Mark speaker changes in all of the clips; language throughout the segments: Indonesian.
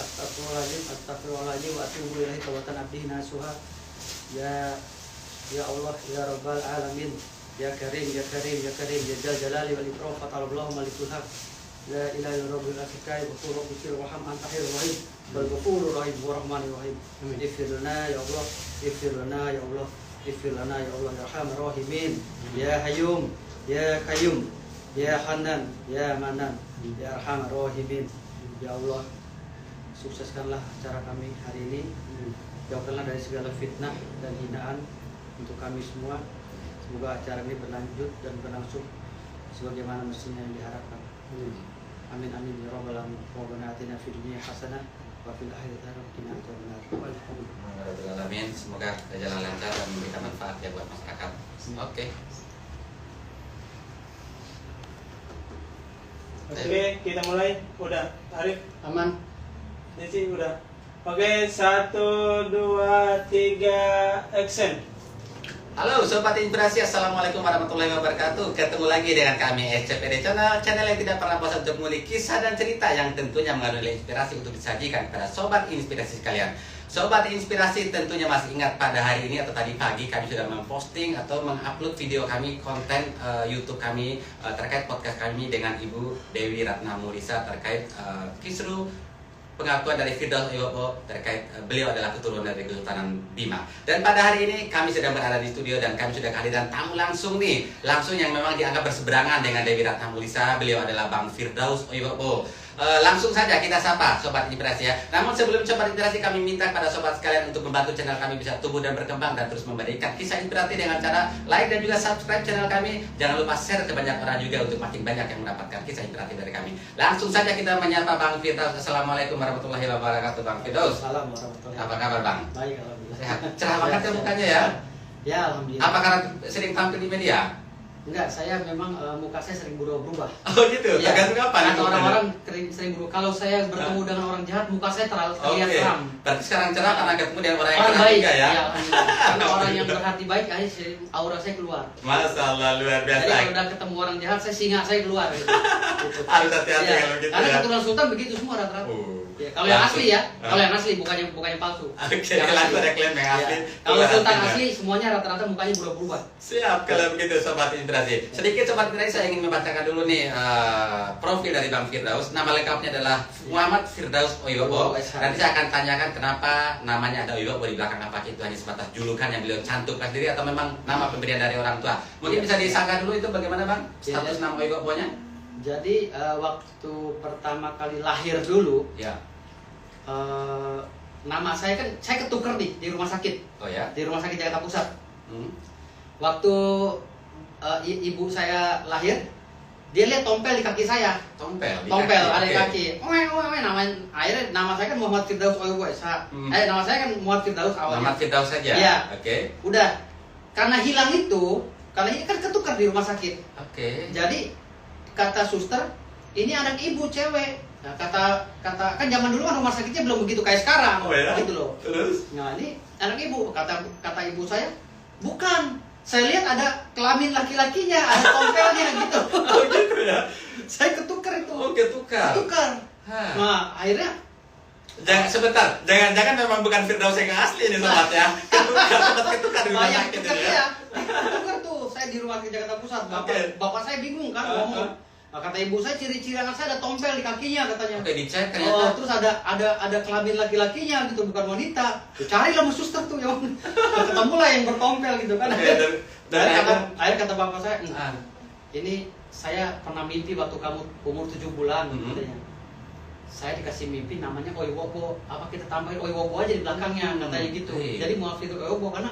Speaker 1: Astagfirullahaladzim wa atubu ilaihi tawbatan abdi nasuha. Ya Allah, ya Rabbal alamin, ya Karim, ya Karim, ya Karim, ya Jal Jalali wal Ikram, fatallahu malikul haq. La ilaha illa rabbil asikai wa qul rabbi fir warham anta khairur rahim wal ghafurur rahim wa rahmanir rahim. Ighfir lana ya Allah, ighfir lana ya Allah, ighfir lana ya Allah ya arhamar rahimin. Ya Hayyum, ya Qayyum, ya Hanan, ya Manan, ya arhamar rahimin. Ya Allah, sukseskanlah acara kami hari ini. Jauhkanlah dari segala fitnah dan hinaan untuk kami semua. Semoga acara ini berlanjut dan berlangsung sebagaimana mestinya yang diharapkan. Amin amin ya rabbal alamin. Rabbana atina fid dunya hasanah wa fil akhirati hasanah wa qina adzabannar.
Speaker 2: Amin. Semoga berjalan lancar dan memberikan manfaat ya buat masyarakat.
Speaker 3: Oke, kita mulai. Udah, Arif
Speaker 1: Aman.
Speaker 3: Desi udah. Oke, 1, 2, 3, action.
Speaker 2: Halo Sobat Inspirasi, Assalamualaikum warahmatullahi wabarakatuh. Ketemu lagi dengan kami SCPD Channel yang tidak pernah bosan untuk mengulik kisah dan cerita yang tentunya mengandung inspirasi untuk disajikan kepada Sobat Inspirasi sekalian. Sobat Inspirasi tentunya masih ingat pada hari ini atau tadi pagi kami sudah memposting atau mengupload video kami, konten YouTube kami terkait podcast kami dengan Ibu Dewi Ratna Mulisa terkait kisru pengakuan dari Firdaus Oyobo terkait beliau adalah keturunan dari Kesultanan Bima. Dan pada hari ini kami sedang berada di studio dan kami sudah kehadiran tamu langsung yang memang dianggap berseberangan dengan Dewi Ratna Mulisa. Beliau adalah Bang Firdaus Oyobo. Langsung saja kita sapa Sobat Inspirasi ya. Namun sebelum Sobat Inspirasi, kami minta pada Sobat sekalian untuk membantu channel kami bisa tumbuh dan berkembang dan terus memberikan kisah inspiratif dengan cara like dan juga subscribe channel kami. Jangan lupa share ke banyak orang juga untuk makin banyak yang mendapatkan kisah inspiratif dari kami. Langsung saja kita menyapa Bang Firdaus. Assalamualaikum warahmatullahi wabarakatuh Bang Firdaus.
Speaker 1: Assalamualaikum warahmatullahi
Speaker 2: Apa kabar Bang?
Speaker 1: Baik, alhamdulillah.
Speaker 2: Sehat. Cerah banget ya mukanya ya.
Speaker 1: Ya, alhamdulillah.
Speaker 2: Apa karena sering tampil di media?
Speaker 1: Enggak, saya memang muka saya sering berubah-ubah.
Speaker 2: Oh gitu,
Speaker 1: Ya,
Speaker 2: tergantung apa?
Speaker 1: karena orang-orang sering berubah. Kalau saya bertemu dengan orang jahat, muka saya terlihat seram.
Speaker 2: Berarti sekarang cerah karena ketemu dengan orang yang
Speaker 1: Orang
Speaker 2: cerah
Speaker 1: baik,
Speaker 2: juga ya?
Speaker 1: alhamdulillah. Karena orang yang berhati baik, akhirnya aura saya keluar.
Speaker 2: Masya Allah, luar biasa.
Speaker 1: Jadi kalau udah ketemu orang jahat, singa saya keluar. Gitu.
Speaker 2: Harus hati-hati
Speaker 1: Ya,
Speaker 2: kalau gitu
Speaker 1: karena
Speaker 2: ya.
Speaker 1: keturunan Sultan begitu semua rata-rata. Ya, kalau yang
Speaker 2: Langsung.
Speaker 1: asli ya, kalau yang asli bukannya palsu.
Speaker 2: Oke,
Speaker 1: Yang
Speaker 2: langsung
Speaker 1: asli.
Speaker 2: ada klaim yang asli.
Speaker 1: Ya. Kalau Sultan
Speaker 2: Artinya.
Speaker 1: asli, semuanya rata-rata mukanya berubah-ubah.
Speaker 2: Siap kalau begitu Sobat Inspirasi. Sedikit Sobat Inspirasi, saya ingin membacakan dulu nih profil dari Bang Firdaus. Nama lengkapnya adalah Muhammad Firdaus Oyobo. Nanti saya akan tanyakan kenapa namanya ada Oyobo di belakang, apakah itu hanya sebatas julukan yang beliau cantumkan sendiri atau memang nama pemberian dari orang tua. Mungkin bisa disangka dulu itu bagaimana Bang status nama Oyobo-nya?
Speaker 1: Jadi waktu pertama kali lahir dulu,
Speaker 2: Ya.
Speaker 1: nama saya kan saya ketuker di rumah sakit.
Speaker 2: Oh ya.
Speaker 1: Di rumah sakit Jakarta Pusat.
Speaker 2: Hmm.
Speaker 1: Waktu ibu saya lahir, dia lihat tompel di kaki saya.
Speaker 2: Tompel
Speaker 1: Ada di
Speaker 2: Oke.
Speaker 1: kaki. Akhirnya nama saya kan Muhammad Firdaus Oyobo. Nama saya kan Muhammad Firdaus awalnya.
Speaker 2: Muhammad Firdaus saja.
Speaker 1: Iya.
Speaker 2: Oke.
Speaker 1: Udah. Karena hilang itu, karena ini kan ketukar di rumah sakit.
Speaker 2: Oke.
Speaker 1: Jadi kata suster, ini anak ibu cewek. Nah, kata kan zaman dulu kan rumah sakitnya belum begitu kayak sekarang.
Speaker 2: Oh ya?
Speaker 1: Gitu loh.
Speaker 2: Terus?
Speaker 1: Nah, ini anak ibu. Kata ibu saya, bukan. Saya lihat ada kelamin laki-lakinya, ada tompelnya gitu.
Speaker 2: Oh gitu ya.
Speaker 1: Saya ketukar itu.
Speaker 2: Oh ketukar.
Speaker 1: Ketukar.
Speaker 2: Hah.
Speaker 1: Nah, akhirnya
Speaker 2: Jangan sebentar, jangan memang bukan Firdaus yang asli ini Sobat ya. Sempat ketukar di rumah
Speaker 1: banyak
Speaker 2: sakit
Speaker 1: ketukar
Speaker 2: ini
Speaker 1: ya.
Speaker 2: ya.
Speaker 1: Ketukar tuh. Saya di rumah sakit Jakarta Pusat.
Speaker 2: Oke.
Speaker 1: Bapak saya bingung kan ngomong. Nah, kata ibu saya ciri-ciri anak saya ada tompel di kakinya katanya.
Speaker 2: Oke, dicek
Speaker 1: Oh,
Speaker 2: ternyata.
Speaker 1: terus ada kelamin laki-lakinya gitu, bukan wanita. Carilah sama suster tuh yang ketemulah yang bertompel gitu kan.
Speaker 2: Oke, dan
Speaker 1: Akhirnya kata bapak saya,
Speaker 2: Ah.
Speaker 1: ini saya pernah mimpi waktu kamu umur 7 bulan katanya. Saya dikasih mimpi namanya Oyobo, apa kita tambahin Oyobo aja di belakangnya katanya gitu. Jadi maaf itu Oyobo karena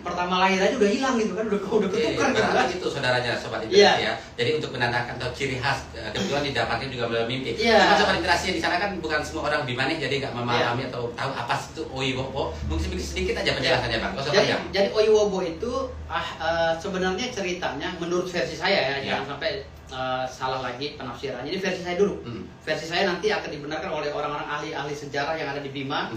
Speaker 1: pertama lahir aja udah hilang gitu kan, udah ketukar gitu kan.
Speaker 2: berarti itu saudaranya Sobat Inspirasi ya. Jadi untuk menandakan atau ciri khas kebetulan didapatkan juga melalui mimpi.
Speaker 1: Iya.
Speaker 2: Karena Sobat Inspirasi di sana kan bukan semua orang bimanih jadi nggak memahami atau tahu apa sih itu Oyobo. Mungkin sedikit aja penjelasannya Bang.
Speaker 1: Jadi Oyobo itu sebenarnya ceritanya menurut versi saya ya, jangan sampai salah lagi penafsirannya. Jadi versi saya dulu. Versi saya nanti akan dibenarkan oleh orang-orang ahli sejarah yang ada di Bima.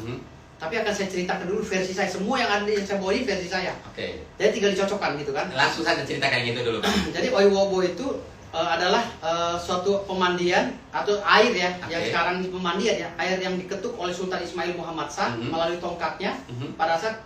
Speaker 1: Tapi akan saya ceritakan dulu versi saya. Semua yang ada yang saya bawa ini versi saya.
Speaker 2: Oke.
Speaker 1: Jadi tinggal dicocokkan gitu kan.
Speaker 2: Langsung saja ceritakan gitu dulu Bang.
Speaker 1: Jadi Oyobo itu adalah suatu pemandian atau air ya, yang
Speaker 2: Oke.
Speaker 1: sekarang ini pemandian ya, air yang diketuk oleh Sultan Ismail Muhammad Shah melalui tongkatnya pada saat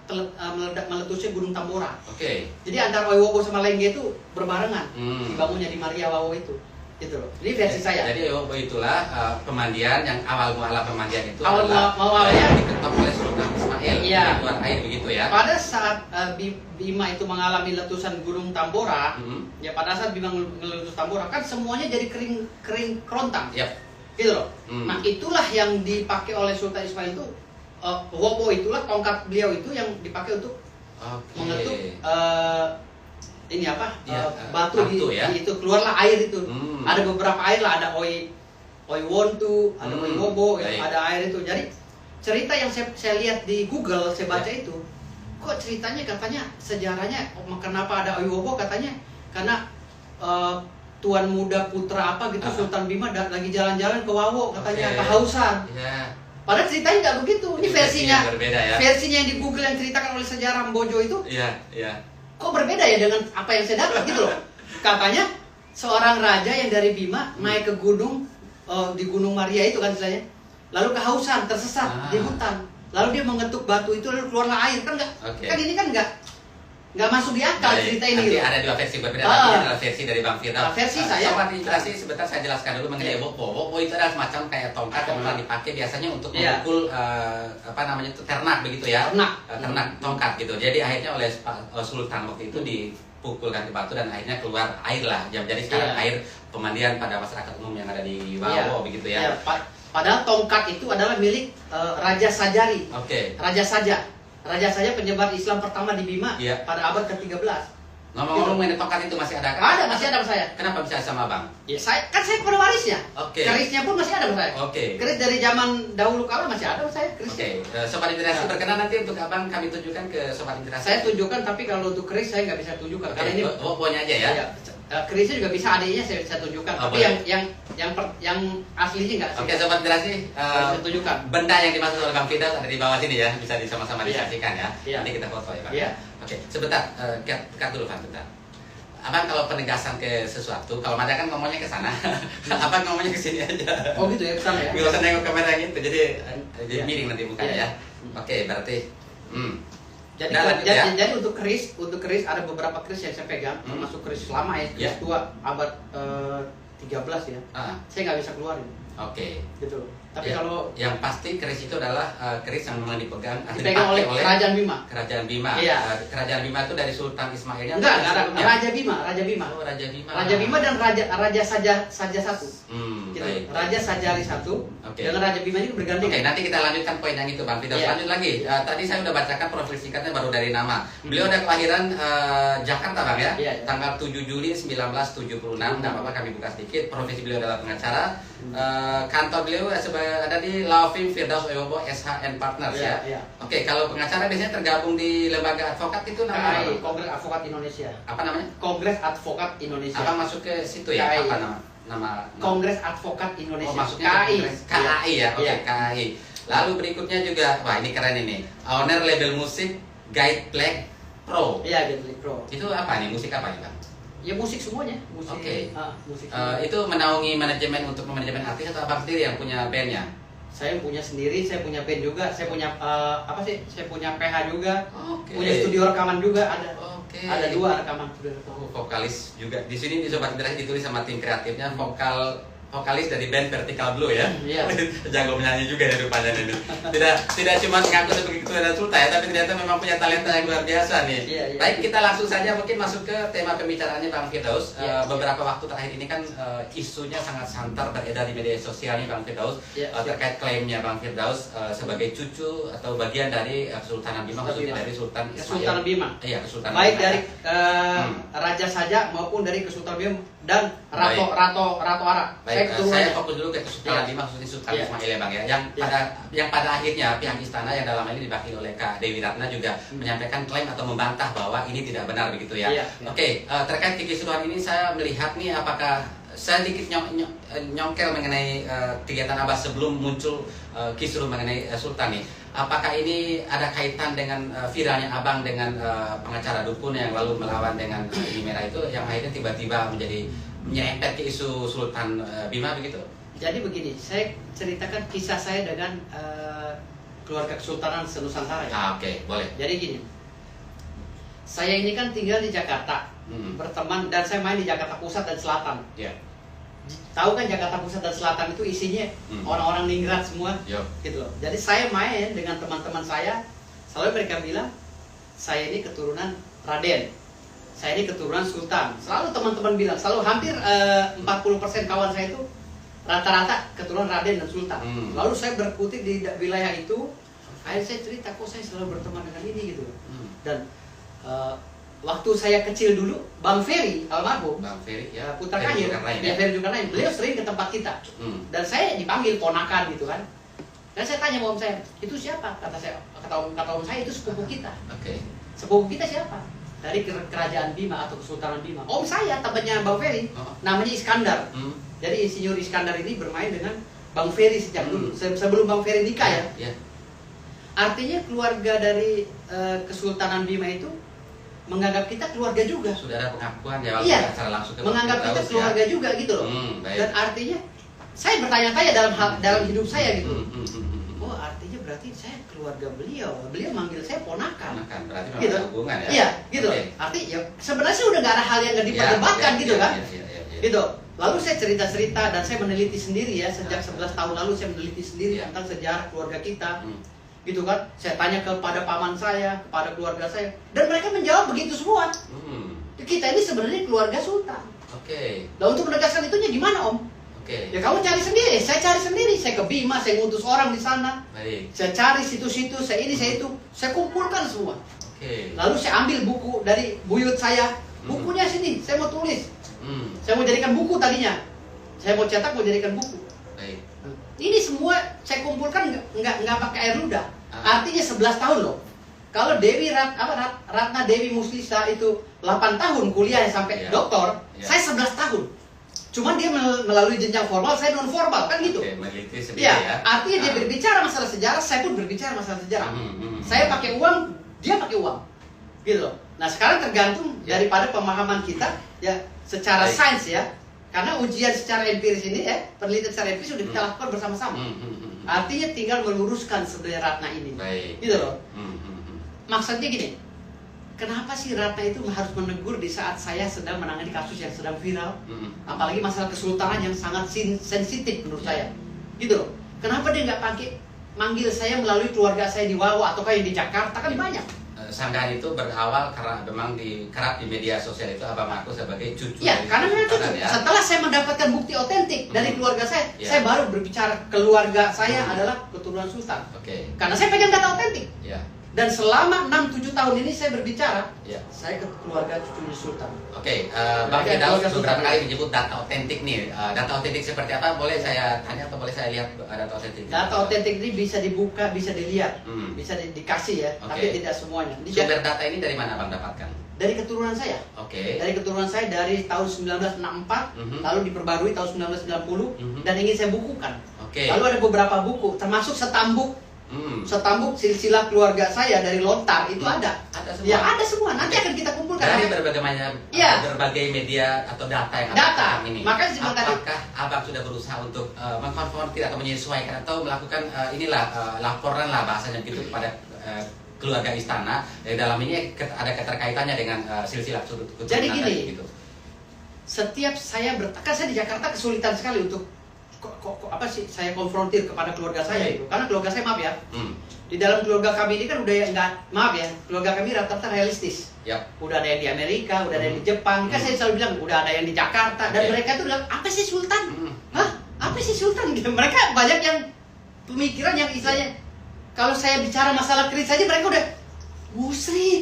Speaker 1: meletusnya Gunung Tambora.
Speaker 2: Oke.
Speaker 1: Jadi antara Oiwobo sama Lengge itu berbarengan
Speaker 2: Hmm.
Speaker 1: dibangunnya di Maria Wawo itu. Gitu loh. Ini versi saya.
Speaker 2: Jadi itulah pemandian yang awal muala pemandian itu
Speaker 1: Awal
Speaker 2: adalah
Speaker 1: mualanya-
Speaker 2: yang diketok oleh Sultan Ismail
Speaker 1: Iya.
Speaker 2: keluar air begitu ya.
Speaker 1: Pada saat Bima itu mengalami letusan Gunung Tambora, ya pada saat Bima meletus Tambora kan semuanya jadi kering kerontang.
Speaker 2: Yap.
Speaker 1: Gitu loh.
Speaker 2: Hmm.
Speaker 1: Nah, itulah yang dipakai oleh Sultan Ismail itu, Wobo itulah tongkat beliau itu yang dipakai untuk
Speaker 2: Oke.
Speaker 1: mengetuk ini apa?
Speaker 2: Ya,
Speaker 1: batu
Speaker 2: batu ya.
Speaker 1: itu keluarlah air itu.
Speaker 2: Hmm.
Speaker 1: Ada beberapa air lah, ada Oi Wontu, ada Oi Wobo,
Speaker 2: Baik.
Speaker 1: ada air itu. Jadi cerita yang saya lihat di Google, saya baca
Speaker 2: Ya.
Speaker 1: itu, kok ceritanya katanya sejarahnya kenapa ada Oi Wobo, katanya karena tuan muda putra apa gitu Sultan Bima lagi jalan-jalan ke Wawo katanya
Speaker 2: Oke.
Speaker 1: kehausan.
Speaker 2: Ya.
Speaker 1: Padahal ceritanya nggak begitu. Ini
Speaker 2: Itu
Speaker 1: versinya.
Speaker 2: yang berbeda ya.
Speaker 1: Versinya yang di Google yang ceritakan oleh sejarah Mbojo itu
Speaker 2: Iya, iya.
Speaker 1: kok berbeda ya dengan apa yang saya dapat gitu loh. Katanya seorang raja yang dari Bima naik ke gunung di Gunung Maria itu kan istilahnya. Lalu kehausan, tersesat di hutan. Lalu dia mengetuk batu itu lalu keluarlah air kan nggak?
Speaker 2: Oke.
Speaker 1: Kan ini kan nggak masuk di akal
Speaker 2: Baik,
Speaker 1: cerita ini
Speaker 2: nanti
Speaker 1: gitu.
Speaker 2: ada dua versi berbeda.
Speaker 1: Ah.
Speaker 2: Ini adalah versi dari Bang Firdaus.
Speaker 1: Nah, versi saya-
Speaker 2: Sobat Inspirasi, sebentar saya jelaskan dulu mengenai Wobo. Wobo itu adalah semacam kayak tongkat yang memang dipakai biasanya untuk
Speaker 1: Iya.
Speaker 2: memukul apa namanya itu ternak begitu ya.
Speaker 1: Ternak.
Speaker 2: Ternak tongkat gitu. Jadi akhirnya oleh Sultan waktu itu dipukulkan ke batu dan akhirnya keluar air lah. Jadi sekarang
Speaker 1: Iya.
Speaker 2: air pemandian pada masyarakat umum yang ada di
Speaker 1: Iya.
Speaker 2: Wawo begitu ya.
Speaker 1: Iya, padahal tongkat itu adalah milik Raja Sajari.
Speaker 2: Oke.
Speaker 1: Raja Saja penyebar Islam pertama di Bima
Speaker 2: Iya.
Speaker 1: pada abad ke-13.
Speaker 2: Ngomong-ngomong mengenai tongkat itu masih ada kan?
Speaker 1: Ada, masih ada sama saya.
Speaker 2: Kenapa bisa sama Bang?
Speaker 1: Ya, saya pada warisnya.
Speaker 2: Oke.
Speaker 1: Kerisnya pun masih ada sama saya.
Speaker 2: Oke.
Speaker 1: Keris dari zaman dahulu kala masih ada sama saya kerisnya.
Speaker 2: Oke, Sobat Inspirasi
Speaker 1: Ya.
Speaker 2: berkenan nanti untuk Abang kami tunjukkan ke Sobat Inspirasi.
Speaker 1: Saya tunjukkan, tapi kalau untuk keris saya nggak bisa tunjukkan karena ini
Speaker 2: Wobonya aja ya.
Speaker 1: ya, kerisnya juga bisa, adanya saya tunjukkan.
Speaker 2: Oh,
Speaker 1: Tapi
Speaker 2: boleh.
Speaker 1: yang aslinya nggak.
Speaker 2: Oke, Sobat Inspirasi,
Speaker 1: Saya tunjukkan.
Speaker 2: benda yang dimaksud oleh Bang Firdaus ada di bawah sini ya, bisa sama-sama
Speaker 1: Iya.
Speaker 2: disaksikan ya.
Speaker 1: Iya.
Speaker 2: Nanti kita foto ya, Bang.
Speaker 1: Iya.
Speaker 2: Oke, sebentar, cut dulu Bang, sebentar. Abang kalau penegasan ke sesuatu, kalau Mada kan ngomongnya ke sana, Abang ngomongnya ke sini aja.
Speaker 1: Oh gitu ya, kesana ya.
Speaker 2: Nggak usah nengok kamera yang itu, jadi
Speaker 1: Iya.
Speaker 2: miring nanti mukanya
Speaker 1: Iya.
Speaker 2: ya. Oke, berarti
Speaker 1: Jadi,
Speaker 2: Nah, lanjut ya.
Speaker 1: jadi untuk keris ada beberapa keris yang saya pegang, termasuk keris lama ya, keris
Speaker 2: Ya.
Speaker 1: tua abad 13 ya.
Speaker 2: Ah.
Speaker 1: Saya nggak bisa keluarin,
Speaker 2: Oke.
Speaker 1: gitu loh. Tapi
Speaker 2: Ya,
Speaker 1: kalau
Speaker 2: yang pasti keris itu adalah keris yang memang dipegang
Speaker 1: dipegang oleh
Speaker 2: dipakai
Speaker 1: Kerajaan Bima.
Speaker 2: Kerajaan Bima.
Speaker 1: Iya.
Speaker 2: Kerajaan Bima itu dari Sultan Ismailnya.
Speaker 1: Enggak,
Speaker 2: atau
Speaker 1: ada
Speaker 2: sebelumnya?
Speaker 1: Raja Bima.
Speaker 2: Oh, Raja Bima.
Speaker 1: Raja Bima dan Raja saja satu. Gitu.
Speaker 2: Baik.
Speaker 1: Raja Sajari satu
Speaker 2: Oke.
Speaker 1: dengan Raja Bima ini
Speaker 2: Oke,
Speaker 1: bergandengan.
Speaker 2: nanti kita lanjutkan poin yang itu, Bang Firdaus.
Speaker 1: Iya.
Speaker 2: Lanjut lagi. Tadi saya udah bacakan profil singkatnya baru dari nama. Beliau ada kelahiran Jakarta, Bang ya.
Speaker 1: Iya.
Speaker 2: Tanggal 7 Juli 1976. Enggak apa-apa kami buka sedikit. Profesi beliau adalah pengacara. Kantor beliau ada di Laufim Firdaus Oyobo SHN Partners
Speaker 1: Iya,
Speaker 2: ya.
Speaker 1: iya.
Speaker 2: Oke, kalau pengacara biasanya tergabung di lembaga advokat itu namanya
Speaker 1: KAI,
Speaker 2: apa?
Speaker 1: Kongres Advokat Indonesia.
Speaker 2: Apa namanya?
Speaker 1: Kongres Advokat Indonesia.
Speaker 2: Abang masuk ke situ ya?
Speaker 1: KAI.
Speaker 2: Apa nama?
Speaker 1: Kongres Advokat
Speaker 2: Oh,
Speaker 1: Indonesia.
Speaker 2: maksudnya
Speaker 1: KAI.
Speaker 2: Kongres. KAI ya? Oke,
Speaker 1: Iya.
Speaker 2: KAI. Lalu berikutnya juga, wah ini keren ini. Owner label musik Guide Black Pro.
Speaker 1: Iya, gitu, Pro.
Speaker 2: Itu apa nih? Musik apa nih, Bang?
Speaker 1: Ya musik semuanya, musik.
Speaker 2: Oke.
Speaker 1: Musik.
Speaker 2: Itu menaungi manajemen untuk manajemen artis atau Abang sendiri yang punya bandnya?
Speaker 1: Saya punya sendiri, saya punya band juga, saya punya apa sih? Saya punya PH juga,
Speaker 2: Oke.
Speaker 1: punya studio rekaman juga ada.
Speaker 2: Oke.
Speaker 1: Ada 2 rekaman studio rekaman.
Speaker 2: Vokalis juga. Di sini di Sobat Inspirasi ditulis sama tim kreatifnya vokalis dari band Vertical Blue ya.
Speaker 1: Iya.
Speaker 2: Jago menyanyi juga ya rupanya ini. Tidak cuma mengaku sebagai ketua dan sultan ya, tapi ternyata memang punya talenta yang luar biasa nih.
Speaker 1: Iya, iya.
Speaker 2: Baik, kita langsung saja mungkin masuk ke tema pembicaraannya Bang Firdaus.
Speaker 1: Iya,
Speaker 2: Beberapa waktu terakhir ini kan isunya sangat santer beredar di media sosial nih Bang Firdaus.
Speaker 1: Iya,
Speaker 2: Terkait klaimnya Bang Firdaus sebagai cucu atau bagian dari Kesultanan Bima, khususnya dari Sultan Ismail.
Speaker 1: Kesultanan Bima.
Speaker 2: Iya, Kesultanan
Speaker 1: Baik
Speaker 2: Bima.
Speaker 1: dari Raja saja maupun dari Kesultanan Bima dan
Speaker 2: Baik.
Speaker 1: Rato Ara.
Speaker 2: Baik,
Speaker 1: keturunannya.
Speaker 2: saya fokus dulu ke Kesultanan
Speaker 1: Iya.
Speaker 2: Bima, khususnya Sultan
Speaker 1: Iya.
Speaker 2: Ismail ya Bang ya.
Speaker 1: Iya.
Speaker 2: Yang pada akhirnya pihak istana yang dalam hal ini diwakili oleh Kak Dewi Ratna juga menyampaikan klaim atau membantah bahwa ini tidak benar begitu ya.
Speaker 1: Iya.
Speaker 2: Oke, terkait kekisruhan ini saya melihat nih apakah saya sedikit nyongkel mengenai kegiatan Abah sebelum muncul kisruh mengenai Sultan nih. Apakah ini ada kaitan dengan viralnya Abang dengan pengacara dukun yang lalu melawan dengan ini merah itu yang akhirnya tiba-tiba menjadi nyerempet ke isu Sultan Bima begitu?
Speaker 1: Jadi begini, saya ceritakan kisah saya dengan keluarga Kesultanan Senusantara ya.
Speaker 2: Oke, boleh.
Speaker 1: Jadi gini, saya ini kan tinggal di Jakarta, berteman, dan saya main di Jakarta Pusat dan Selatan.
Speaker 2: Ya.
Speaker 1: Tahu kan Jakarta Pusat dan Selatan itu isinya orang-orang ningrat semua,
Speaker 2: Yo.
Speaker 1: gitu loh. Jadi saya main dengan teman-teman saya, selalu mereka bilang, saya ini keturunan Raden, saya ini keturunan Sultan. Selalu teman-teman bilang, selalu hampir 40% kawan saya itu rata-rata keturunan Raden dan Sultan. Lalu saya berkutik di wilayah itu, akhirnya saya cerita, kok saya selalu berteman dengan ini gitu. Dan waktu saya kecil dulu, Bang Ferry almarhum,
Speaker 2: Bang Ferry ya,
Speaker 1: Putra Kahir, ya Ferry Zulkarnain, beliau sering ke tempat kita. Dan saya dipanggil ponakan gitu kan. Dan saya tanya sama om saya, itu siapa? Kata om saya, itu sepupu kita.
Speaker 2: Oke.
Speaker 1: Sepupu kita siapa? Dari kerajaan Bima atau Kesultanan Bima. Om saya, temannya Bang Ferry, namanya Iskandar. Jadi Insinyur Iskandar ini bermain dengan Bang Ferry sejak dulu, sebelum Bang Ferry nikah ya. Artinya keluarga dari Kesultanan Bima itu menganggap kita keluarga juga.
Speaker 2: Sudah ada pengakuan ya,
Speaker 1: iya,
Speaker 2: secara langsung ke
Speaker 1: menganggap kita keluarga juga gitu loh. Dan artinya saya bertanya-tanya dalam hidup saya gitu. Oh, artinya berarti saya keluarga beliau. Beliau manggil saya ponakan.
Speaker 2: Berarti memang
Speaker 1: gitu.
Speaker 2: ada hubungan ya.
Speaker 1: Iya, gitu. Artinya ya, sebenarnya udah nggak ada hal yang nggak diperdebatkan gitu kan. Gitu. Lalu saya cerita-cerita dan saya meneliti sendiri ya, sejak 11 tahun lalu saya meneliti sendiri tentang sejarah keluarga kita. Gitu kan, saya tanya kepada paman saya, kepada keluarga saya, dan mereka menjawab begitu semua. Kita ini sebenarnya keluarga Sultan.
Speaker 2: Oke.
Speaker 1: Nah, untuk menegaskan itunya gimana om?
Speaker 2: Oke.
Speaker 1: Ya kamu cari sendiri, saya cari sendiri, saya ke Bima, saya ngutus orang di sana, saya cari situ-situ, saya ini, saya itu, saya kumpulkan semua.
Speaker 2: Oke.
Speaker 1: Lalu saya ambil buku dari buyut saya, bukunya sini, saya mau tulis, saya mau jadikan buku tadinya, saya mau cetak, mau jadikan buku.
Speaker 2: Baik.
Speaker 1: Ini semua saya kumpulkan nggak pakai air ludah. Artinya 11 tahun loh. Kalau Ratna Dewi Muslisa itu 8 tahun kuliah sampai doktor, saya 11 tahun. Cuman dia melalui jenjang formal, saya non formal kan gitu.
Speaker 2: Meneliti sendiri
Speaker 1: ya.
Speaker 2: Ya.
Speaker 1: Artinya dia berbicara masalah sejarah, saya pun berbicara masalah sejarah. Saya pakai uang, dia pakai uang. Gitu loh. Nah, sekarang tergantung daripada pemahaman kita ya secara sains ya. Karena ujian secara empiris ini ya, penelitian secara empiris sudah kita lakukan bersama-sama. Artinya tinggal meluruskan sebenarnya Ratna ini. Gitu loh. Maksudnya gini, kenapa sih Ratna itu harus menegur di saat saya sedang menangani kasus yang sedang viral? Apalagi masalah kesultanan yang sangat sensitif menurut saya. Gitu loh. Kenapa dia nggak manggil saya melalui keluarga saya di Wawa atau kayak di Jakarta, kan banyak.
Speaker 2: Sanggahan itu berawal karena memang kerap di media sosial itu abang aku sebagai cucu.
Speaker 1: Ya, karena memang cucu.
Speaker 2: Ya.
Speaker 1: Setelah saya mendapatkan bukti otentik dari keluarga saya baru berbicara keluarga saya adalah keturunan Sultan. Karena saya pegang data otentik. Dan selama 6-7 tahun ini saya berbicara, saya ke keluarga cucunya Sultan.
Speaker 2: Bang Firdaus beberapa kali menyebut data otentik nih. Data otentik seperti apa? Boleh saya tanya atau boleh saya lihat data otentik?
Speaker 1: Data otentik ini bisa dibuka, bisa dilihat, bisa dikasih ya, tapi tidak semuanya.
Speaker 2: Sumber data ini dari mana Bang dapatkan?
Speaker 1: Dari keturunan saya. Dari keturunan saya dari tahun 1964, lalu diperbarui tahun 1990, dan ingin saya bukukan. Lalu ada beberapa buku, termasuk setambuk silsilah keluarga saya dari Lontar itu ada.
Speaker 2: Ada semua.
Speaker 1: Ya, ada semua. Nanti akan kita kumpulkan.
Speaker 2: Dari berbagai media atau data yang
Speaker 1: data
Speaker 2: ini.
Speaker 1: Makanya
Speaker 2: apakah abang sudah berusaha untuk mengkonfrontir atau menyesuaikan atau melakukan laporan lah bahasanya gitu kepada keluarga istana? Dalam ini ada keterkaitannya dengan silsilah keturunan.
Speaker 1: Jadi gini,
Speaker 2: gitu.
Speaker 1: Setiap saya kan saya di Jakarta kesulitan sekali untuk apa sih saya konfrontir kepada keluarga saya itu, karena keluarga saya maaf ya, di dalam keluarga kami ini kan udah maaf ya, keluarga kami rata-rata realistis. Udah ada yang di Amerika, udah ada yang di Jepang, kan saya selalu bilang udah ada yang di Jakarta, dan mereka itu bilang apa sih Sultan? Apa sih Sultan? Mereka banyak yang pemikiran yang istilahnya kalau saya bicara masalah keris saja mereka udah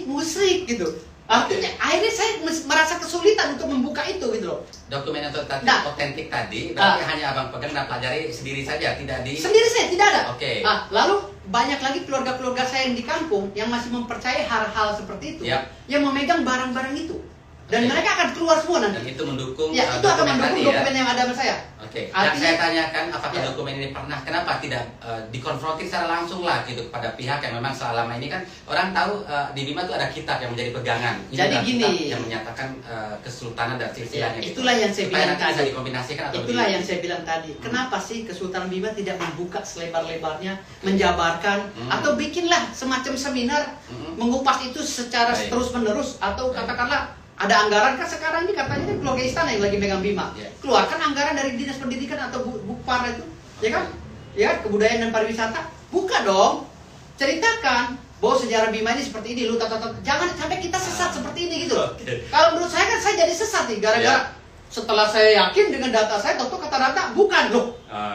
Speaker 1: musrik gitu. Artinya akhirnya saya merasa kesulitan untuk membuka itu gitu loh.
Speaker 2: Dokumen yang otentik tadi berarti hanya abang pegang dan pelajari sendiri saja, tidak di...
Speaker 1: Sendiri saya, tidak ada. Lalu banyak lagi keluarga-keluarga saya yang di kampung yang masih mempercayai hal-hal seperti itu, yang memegang barang-barang itu. Dan
Speaker 2: Oke.
Speaker 1: mereka akan keluar semua
Speaker 2: Dan
Speaker 1: nanti.
Speaker 2: itu mendukung
Speaker 1: Ya, itu akan
Speaker 2: dokumen
Speaker 1: mendukung
Speaker 2: tadi, ya?
Speaker 1: dokumen yang ada sama saya.
Speaker 2: Oke, yang
Speaker 1: Artinya-
Speaker 2: saya tanyakan apakah
Speaker 1: Ya.
Speaker 2: dokumen ini pernah, kenapa tidak dikonfrontir secara langsung lah gitu kepada pihak yang memang selama ini kan orang tahu di Bima itu ada kitab yang menjadi pegangan. Ini
Speaker 1: Jadi
Speaker 2: adalah
Speaker 1: gini.
Speaker 2: kitab yang menyatakan kesultanan dan silsilahnya.
Speaker 1: Ya, itulah yang saya
Speaker 2: Supaya
Speaker 1: bilang
Speaker 2: nanti bisa
Speaker 1: tadi.
Speaker 2: dikombinasikan atau
Speaker 1: Itulah yang saya bilang tadi. Kenapa sih Kesultanan Bima tidak membuka selebar-lebarnya, menjabarkan, atau bikinlah semacam seminar mengupas itu secara
Speaker 2: Baik.
Speaker 1: terus-menerus, atau
Speaker 2: Baik.
Speaker 1: katakanlah ada anggaran kan sekarang ini katanya kan keluarga istana yang lagi megang Bima.
Speaker 2: Ya.
Speaker 1: Keluarkan anggaran dari dinas pendidikan atau Bukpar itu, ya kan? Ya, kebudayaan dan pariwisata. Buka dong. Ceritakan bahwa sejarah Bima ini seperti ini, jangan sampai kita sesat seperti ini gitu loh.
Speaker 2: Oke.
Speaker 1: Kalau menurut saya kan saya jadi sesat nih gara-gara setelah saya yakin dengan data saya, tentu kata Ratna bukan loh.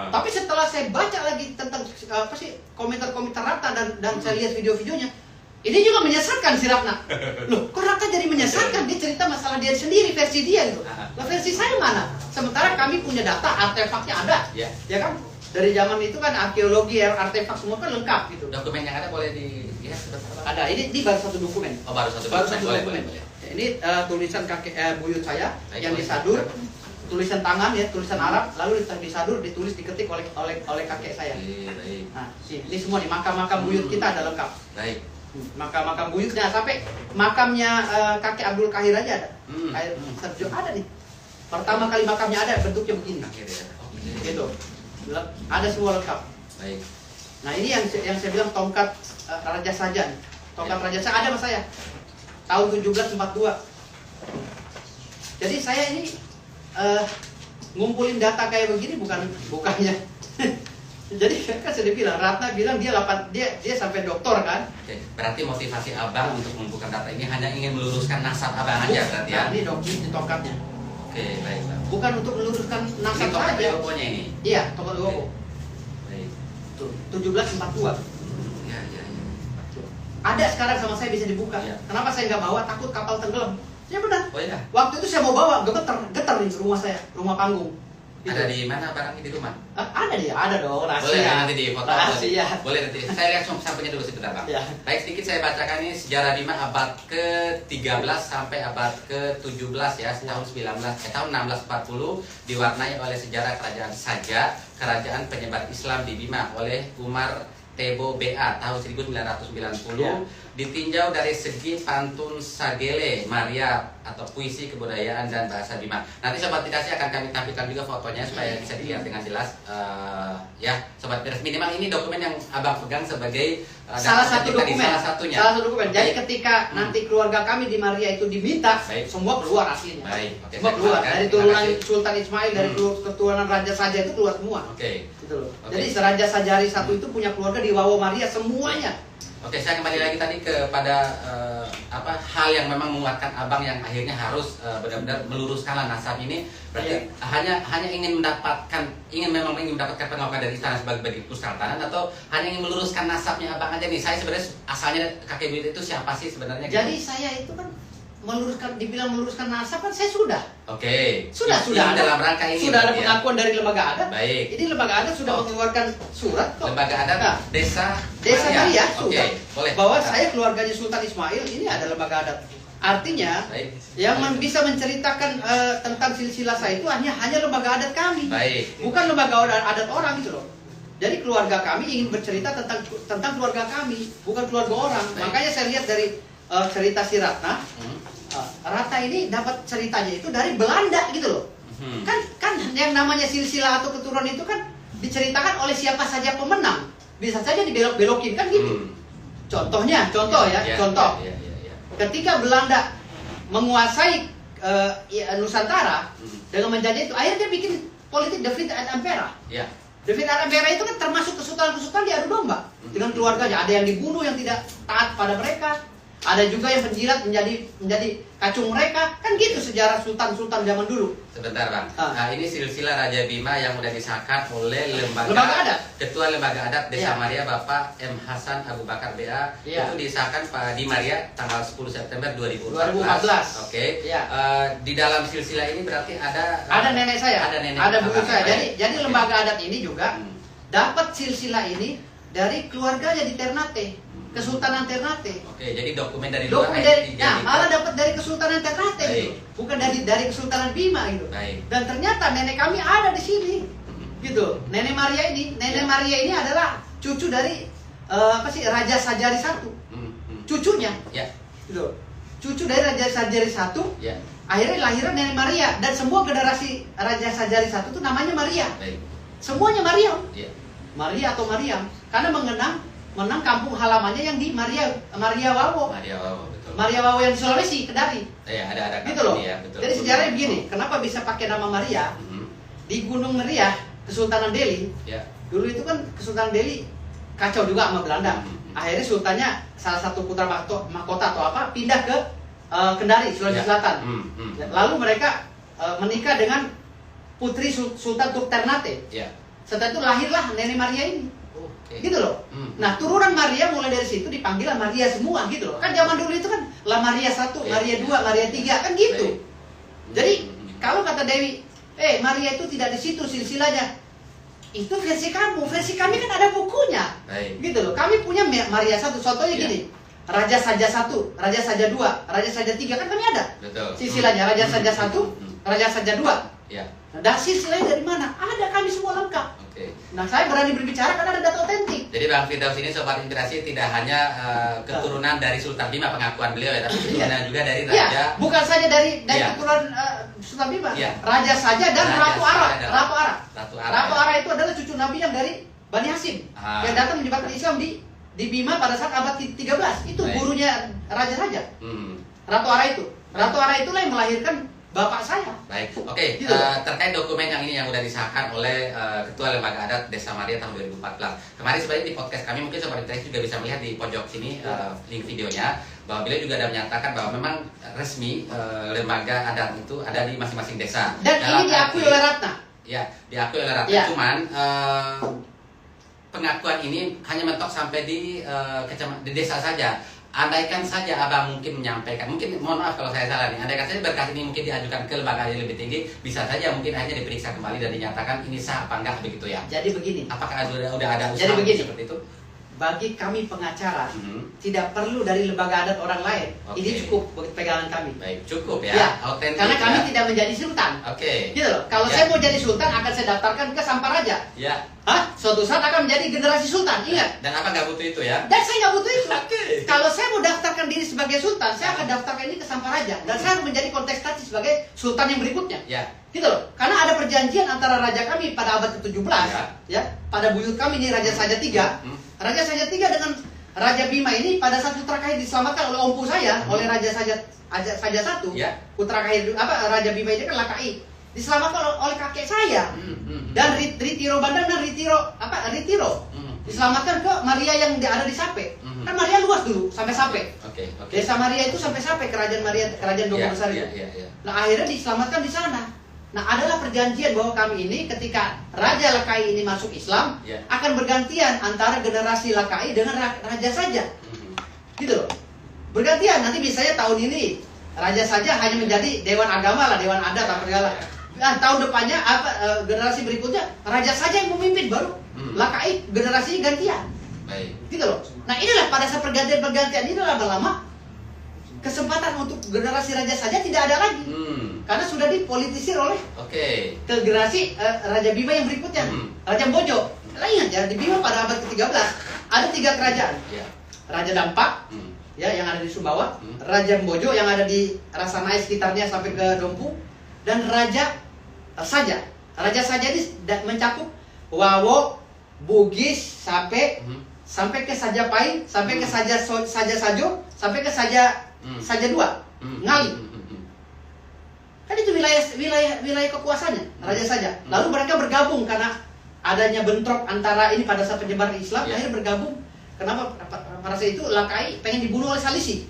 Speaker 1: Tapi setelah saya baca lagi tentang apa sih komentar-komentar Ratna dan saya lihat video-videonya, ini juga menyesatkan si Ratna. Loh, kok Ratna jadi menyesatkan? Dia cerita masalah dia sendiri, versi dia gitu. Lah versi saya mana? Sementara kami punya data, artefaknya ada.
Speaker 2: Ya.
Speaker 1: Ya kan? Dari zaman itu kan arkeologi, artefak semua kan lengkap gitu.
Speaker 2: Dokumen yang ada boleh dilihat sebentar, Bang?
Speaker 1: Ada, ini baru satu dokumen.
Speaker 2: Oh, baru satu
Speaker 1: Baru
Speaker 2: dokumen.
Speaker 1: satu
Speaker 2: Boleh,
Speaker 1: dokumen.
Speaker 2: boleh, boleh.
Speaker 1: Ini tulisan kakek buyut saya
Speaker 2: Baik,
Speaker 1: yang
Speaker 2: boleh.
Speaker 1: disadur, tulisan tangan ya, tulisan Arab, lalu disadur, ditulis, diketik oleh kakek saya.
Speaker 2: Baik.
Speaker 1: Nah, ini semua nih makam-makam buyut kita ada lengkap.
Speaker 2: Baik.
Speaker 1: Makam-makam buyutnya sampai makamnya kakek Abdul Kahir aja ada. Kahir Serjo ada nih. Pertama kali makamnya ada bentuknya begini.
Speaker 2: Akhir ya. Oke.
Speaker 1: Gitu. Ada semua lengkap.
Speaker 2: Baik.
Speaker 1: Nah, ini yang saya bilang tongkat Raja Saja nih. Tongkat Raja Saja ada sama saya. Tahun 1742. Jadi saya ini ngumpulin data kayak begini bukannya. Jadi kan sudah bilang, Ratna bilang dia sampai doktor kan.
Speaker 2: Oke, berarti motivasi abang untuk mengumpulkan data ini hanya ingin meluruskan nasab abang aja berarti ya?
Speaker 1: Nah, ini ini tongkatnya.
Speaker 2: Oke, baik Bang.
Speaker 1: Bukan untuk meluruskan
Speaker 2: Ini
Speaker 1: nasab
Speaker 2: tongkat
Speaker 1: saja.
Speaker 2: pokoknya ini?
Speaker 1: Iya, tongkat Gogo.
Speaker 2: Baik.
Speaker 1: Tuh, 1742.
Speaker 2: Ya, ya, ya.
Speaker 1: Ada sekarang sama saya bisa dibuka.
Speaker 2: Iya.
Speaker 1: Kenapa saya nggak bawa? Takut kapal tenggelam. Ya benar.
Speaker 2: Oh ya?
Speaker 1: Waktu itu saya mau bawa, getar nih rumah saya, rumah panggung. Gitu.
Speaker 2: Ada di mana barangnya di rumah?
Speaker 1: Ada dia, ada dong, rahasia.
Speaker 2: Boleh nanti di foto.
Speaker 1: Rahasia.
Speaker 2: Boleh nanti. Saya lihat sampulnya dulu sebentar Bang.
Speaker 1: Ya.
Speaker 2: Baik, sedikit saya bacakan ini sejarah Bima abad ke-13 sampai abad ke-17 ya, tahun 1640 diwarnai oleh sejarah kerajaan Saja, kerajaan penyebar Islam di Bima oleh Umar Tebo BA tahun 1990,
Speaker 1: Ya.
Speaker 2: ditinjau dari segi pantun Sagele Maria atau puisi kebudayaan dan bahasa Bima. Nanti Sobat Dikasih akan kami tampilkan juga fotonya supaya bisa dilihat dengan jelas. Ya, Sobat Dikasih, minimal ini dokumen yang abang pegang sebagai
Speaker 1: Salah
Speaker 2: data
Speaker 1: satu
Speaker 2: kita di
Speaker 1: dokumen.
Speaker 2: salah satunya.
Speaker 1: Salah satu dokumen. Jadi
Speaker 2: Baik.
Speaker 1: ketika nanti keluarga kami di Maria itu diminta,
Speaker 2: Baik.
Speaker 1: semua keluar aslinya.
Speaker 2: Baik, oke,
Speaker 1: Semua
Speaker 2: saya
Speaker 1: keluar.
Speaker 2: keluarkan.
Speaker 1: Dari
Speaker 2: Terima
Speaker 1: turunan
Speaker 2: kasih.
Speaker 1: Sultan Ismail, dari keturunan Raja Saja itu keluar semua.
Speaker 2: Oke.
Speaker 1: Gitu loh.
Speaker 2: Oke.
Speaker 1: Jadi Raja Sajari satu itu punya keluarga di Wawo Maria semuanya.
Speaker 2: Oke, saya kembali lagi tadi kepada hal yang memang menguatkan abang yang akhirnya harus benar-benar meluruskanlah nasab ini. Berarti hanya ingin memang ingin mendapatkan pengakuan dari istana sebagai kesultanan, atau hanya ingin meluruskan nasabnya abang aja nih. Saya sebenarnya asalnya kakek buyut itu siapa sih sebenarnya?
Speaker 1: Jadi saya itu kan dibilang meluruskan nasab kan saya sudah.
Speaker 2: Oke.
Speaker 1: Sudah
Speaker 2: Ini dalam rangka ini.
Speaker 1: Sudah ada
Speaker 2: berarti ya?
Speaker 1: pengakuan dari lembaga adat.
Speaker 2: Baik.
Speaker 1: Ini lembaga adat sudah mengeluarkan surat kok.
Speaker 2: Lembaga adat
Speaker 1: Nah,
Speaker 2: Desa
Speaker 1: Maria
Speaker 2: Oke,
Speaker 1: sudah
Speaker 2: boleh.
Speaker 1: bahwa saya keluarganya Sultan Ismail ini ada lembaga adat. Artinya
Speaker 2: Baik.
Speaker 1: yang bisa menceritakan tentang silsilah saya itu hanya lembaga adat kami.
Speaker 2: Baik.
Speaker 1: Bukan lembaga adat orang gitu loh. Jadi keluarga kami ingin bercerita tentang keluarga kami, bukan keluarga orang.
Speaker 2: Baik.
Speaker 1: Makanya saya lihat dari cerita si Ratna. Ratna ini dapat ceritanya itu dari Belanda gitu loh. Kan yang namanya silsilah atau keturunan itu kan diceritakan oleh siapa saja pemenang. Bisa saja dibelok-belokin kan gitu. Contoh ya. Ketika Belanda menguasai Nusantara dengan menjajah itu, akhirnya dia bikin politik De Witt en Ampera.
Speaker 2: Ya.
Speaker 1: De Witt en Ampera itu kan termasuk kesultanan diadu domba dengan keluarganya. Ada yang dibunuh yang tidak taat pada mereka. Ada juga yang penjilat menjadi kacung mereka. Kan gitu sejarah sultan-sultan zaman dulu.
Speaker 2: Sebentar Bang. Nah, ini silsilah Raja Bima yang udah disahkan oleh lembaga
Speaker 1: adat.
Speaker 2: Ketua Lembaga Adat Desa
Speaker 1: Iya.
Speaker 2: Maria Bapak M. Hasan Abu Bakar BA.
Speaker 1: Iya.
Speaker 2: Itu disahkan di Maria tanggal 10 September 2014.
Speaker 1: 2014.
Speaker 2: Oke.
Speaker 1: Iya.
Speaker 2: Di dalam silsilah ini berarti ada
Speaker 1: Nenek saya,
Speaker 2: Ada nenek.
Speaker 1: ada buyut saya.
Speaker 2: Baik.
Speaker 1: Jadi
Speaker 2: Oke.
Speaker 1: lembaga adat ini juga dapat silsilah ini
Speaker 4: dari keluarganya di Ternate, Kesultanan Ternate.
Speaker 2: Oke, jadi dokumen dari luar
Speaker 4: Dokumen
Speaker 2: akhirnya
Speaker 4: dari, nah,
Speaker 2: dijadikan.
Speaker 4: malah dapat dari Kesultanan Ternate
Speaker 2: Baik.
Speaker 4: gitu, bukan dari Kesultanan Bima gitu.
Speaker 2: Baik.
Speaker 4: Dan ternyata nenek kami ada di sini, gitu. Nenek Maria ini adalah cucu dari Raja Sajari I, cucunya,
Speaker 2: Ya,
Speaker 4: gitu. Cucu dari Raja Sajari I.
Speaker 2: ya.
Speaker 4: Akhirnya lahirnya Nenek Maria, dan semua generasi Raja Sajari I itu namanya Maria.
Speaker 2: Baik.
Speaker 4: Semuanya Maria.
Speaker 2: Ya.
Speaker 4: Maria atau Mariam, karena menang kampung halamannya yang di Maria Wawo.
Speaker 2: Maria Wawo, betul.
Speaker 4: Maria Wawo yang di Sulawesi, Kendari.
Speaker 2: Ya, ada
Speaker 4: Gitu loh.
Speaker 2: ya, betul.
Speaker 4: Jadi sejarahnya begini, kenapa bisa pakai nama Maria? Di Gunung Meriah, Kesultanan Delhi.
Speaker 2: Ya.
Speaker 4: Dulu itu kan Kesultanan Delhi kacau juga sama Belanda. Akhirnya sultannya salah satu putra mahkota atau apa pindah ke Kendari, Sulawesi Selatan. Lalu mereka menikah dengan putri Sultan Turk Ternate.
Speaker 2: Ya.
Speaker 4: Setelah itu lahirlah Nenek Maria ini.
Speaker 2: Oke.
Speaker 4: Gitu loh. Nah, turunan Maria mulai dari situ dipanggil Maria semua gitu loh. Kan zaman dulu itu kan La Maria 1, Maria 2, Maria 3 kan gitu. Jadi kalau kata Dewi, Maria itu tidak di situ silsilahnya. Itu versi kamu. Versi kami kan ada bukunya.
Speaker 2: Baik.
Speaker 4: Gitu loh. Kami punya Maria 1. Contohnya gini. Raja Saja 1, Raja Saja 2, Raja Saja 3 kan kami ada.
Speaker 2: Betul.
Speaker 4: Silsilahnya Raja Saja 1, Raja Saja 2.
Speaker 2: Ya.
Speaker 4: Dan silsilahnya dari mana? Ada, kami semua lengkap.
Speaker 2: Oke.
Speaker 4: Nah, saya berani berbicara karena ada data otentik.
Speaker 2: Jadi Bang Firdaus ini Sobat Inspirasi tidak hanya keturunan dari Sultan Bima pengakuan beliau ya, tapi keturunan juga dari
Speaker 4: Iya,
Speaker 2: Raja.
Speaker 4: bukan saja dari
Speaker 2: Iya.
Speaker 4: keturunan Sultan Bima.
Speaker 2: Iya.
Speaker 4: Raja saja dan
Speaker 2: Raja
Speaker 4: Ratu Ara.
Speaker 2: saja dan
Speaker 4: Ratu Ara.
Speaker 2: Ratu Ara,
Speaker 4: Ratu
Speaker 2: ya.
Speaker 4: Ara itu adalah cucu Nabi yang dari Bani Hasyim yang datang menyebarkan Islam di Bima pada saat abad 13. Itu
Speaker 2: Baik.
Speaker 4: gurunya raja-raja.
Speaker 2: Hmm.
Speaker 4: Ratu Ara itu. Ratu Ara itulah yang melahirkan bapak saya.
Speaker 2: Baik, oke.
Speaker 4: Gitu.
Speaker 2: Terkait dokumen yang ini yang sudah disahkan oleh Ketua Lembaga Adat Desa Maria tahun 2014. Kemarin sebenarnya di podcast kami mungkin Sobat Inspirasi juga bisa melihat di pojok sini link videonya bahwa beliau juga ada menyatakan bahwa memang resmi lembaga adat itu ada di masing-masing desa.
Speaker 4: Dan
Speaker 2: Dalam
Speaker 4: ini diakui
Speaker 2: arti-
Speaker 4: oleh Ratna.
Speaker 2: Ya, diakui oleh Ratna.
Speaker 4: Ya.
Speaker 2: Cuman pengakuan ini hanya mentok sampai di desa saja. Andaikan saja Abang mungkin menyampaikan, mungkin mohon maaf kalau saya salah nih, andaikan saja berkas ini mungkin diajukan ke lembaga yang lebih tinggi, bisa saja mungkin akhirnya diperiksa kembali dan dinyatakan ini sah apa enggak begitu ya.
Speaker 4: Jadi begini,
Speaker 2: Apakah udah ada usaha
Speaker 4: Jadi begini.
Speaker 2: seperti itu?
Speaker 4: bagi kami pengacara
Speaker 2: Mhm.
Speaker 4: tidak perlu dari lembaga adat orang lain.
Speaker 2: Oke.
Speaker 4: Ini cukup pegangan kami.
Speaker 2: Baik, cukup ya.
Speaker 4: Ya,
Speaker 2: Autentik.
Speaker 4: karena kami
Speaker 2: ya.
Speaker 4: tidak menjadi sultan.
Speaker 2: Oke.
Speaker 4: Gitu loh. Kalau
Speaker 2: Ya.
Speaker 4: saya mau jadi sultan akan saya daftarkan ke Samparaja.
Speaker 2: Ya.
Speaker 4: Hah? Suatu saat akan menjadi generasi sultan. Ingat.
Speaker 2: Dan apa nggak butuh itu ya?
Speaker 4: Dan saya nggak butuh itu.
Speaker 2: Oke.
Speaker 4: Kalau saya mau daftarkan diri sebagai sultan, saya akan daftarkan ini ke Samparaja. Dan saya harus menjadi kontestasi sebagai sultan yang berikutnya.
Speaker 2: Ya.
Speaker 4: Gitu loh. Karena ada perjanjian antara raja kami pada abad ke-17, ya. Pada buyut kami ini Raja Saja III. Raja Saja III dengan Raja Bima ini pada saat putra kahir diselamatkan oleh ompu saya, oleh Raja Saja I.
Speaker 2: Ya.
Speaker 4: Putra kahir Raja Bima ini kan Lakai. Diselamatkan oleh kakek saya. Dan Ritiro Bandang dan Ritiro. Diselamatkan ke Maria yang ada di Sape. Kan Maria luas dulu sampai Sape.
Speaker 2: Oke.
Speaker 4: Desa Maria itu sampai Sape, kerajaan Maria, kerajaan Dogo Besar itu.
Speaker 2: Ya.
Speaker 4: Nah, akhirnya diselamatkan di sana. Nah, adalah perjanjian bahwa kami ini ketika Raja Lakai ini masuk Islam,
Speaker 2: Ya.
Speaker 4: akan bergantian antara generasi Lakai dengan Raja Saja. Gitu loh. Bergantian, nanti misalnya tahun ini Raja Saja hanya menjadi Dewan Agama lah, Dewan Adat apa segala. Nah, tahun depannya generasi berikutnya Raja Saja yang memimpin, baru Lakai generasinya gantian.
Speaker 2: Baik.
Speaker 4: Gitu loh. Nah, inilah pada saat pergantian ini lama-lama kesempatan untuk generasi Raja Saja tidak ada lagi. Karena sudah dipolitisir oleh
Speaker 2: Oke.
Speaker 4: ke generasi Raja Bima yang berikutnya, Raja Bojo. Lah ingat ya, di Bima pada abad ke-13 ada 3 kerajaan.
Speaker 2: Ya.
Speaker 4: Raja Dampak, ya, yang ada di Sumbawa, Raja Bojo yang ada di Rasanai sekitarnya sampai ke Dompu, dan Raja Saja. Raja Saja ini mencakup Wawo, Bugis sampai ke Sajapai, sampai ke Saja Sajo, sampai ke Saja 2, Ngali. Kan itu wilayah kekuasaannya Raja Saja. Lalu mereka bergabung karena adanya bentrok antara ini pada saat penyebaran Islam, akhirnya bergabung. Kenapa? Pada saat itu Lakai pengen dibunuh oleh Salisi.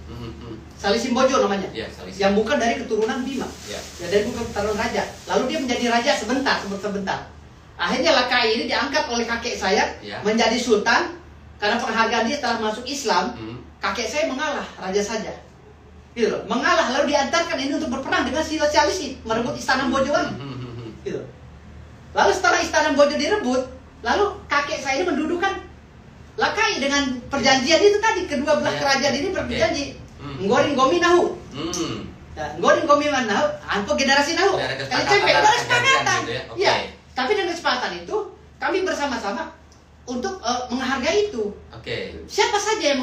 Speaker 4: Salisi Bojo namanya.
Speaker 2: Ya, Salisi.
Speaker 4: Yang bukan dari keturunan Bima.
Speaker 2: Ya.
Speaker 4: Ya, dari bukan keturunan raja. Lalu dia menjadi raja sebentar. Akhirnya Lakai ini diangkat oleh kakek saya menjadi sultan karena penghargaan dia telah masuk Islam. Kakek saya mengalah Raja Saja. Gitu loh. Mengalah lalu diantarkan ini untuk berperang dengan Salisi, merebut istana Bojoan. Gitu. Lalu setelah istana Bojo direbut, lalu kakek saya ini mendudukan Lakai dengan perjanjian itu tadi, kedua belah
Speaker 2: Ya.
Speaker 4: kerajaan ini berjanji.
Speaker 2: Hmm.
Speaker 4: Ngorin gomi nahu.
Speaker 2: Hmm.
Speaker 4: Ngorin gomi nahu, anpo generasi nahu.
Speaker 2: Udah ada
Speaker 4: Kali
Speaker 2: kesepakatan,
Speaker 4: cepet, udah
Speaker 2: ada
Speaker 4: kesepakatan.
Speaker 2: perjanjian gitu ya. Oke.
Speaker 4: Iya. Tapi dengan kesepakatan itu kami bersama-sama untuk menghargai itu.
Speaker 2: Oke.
Speaker 4: Siapa saja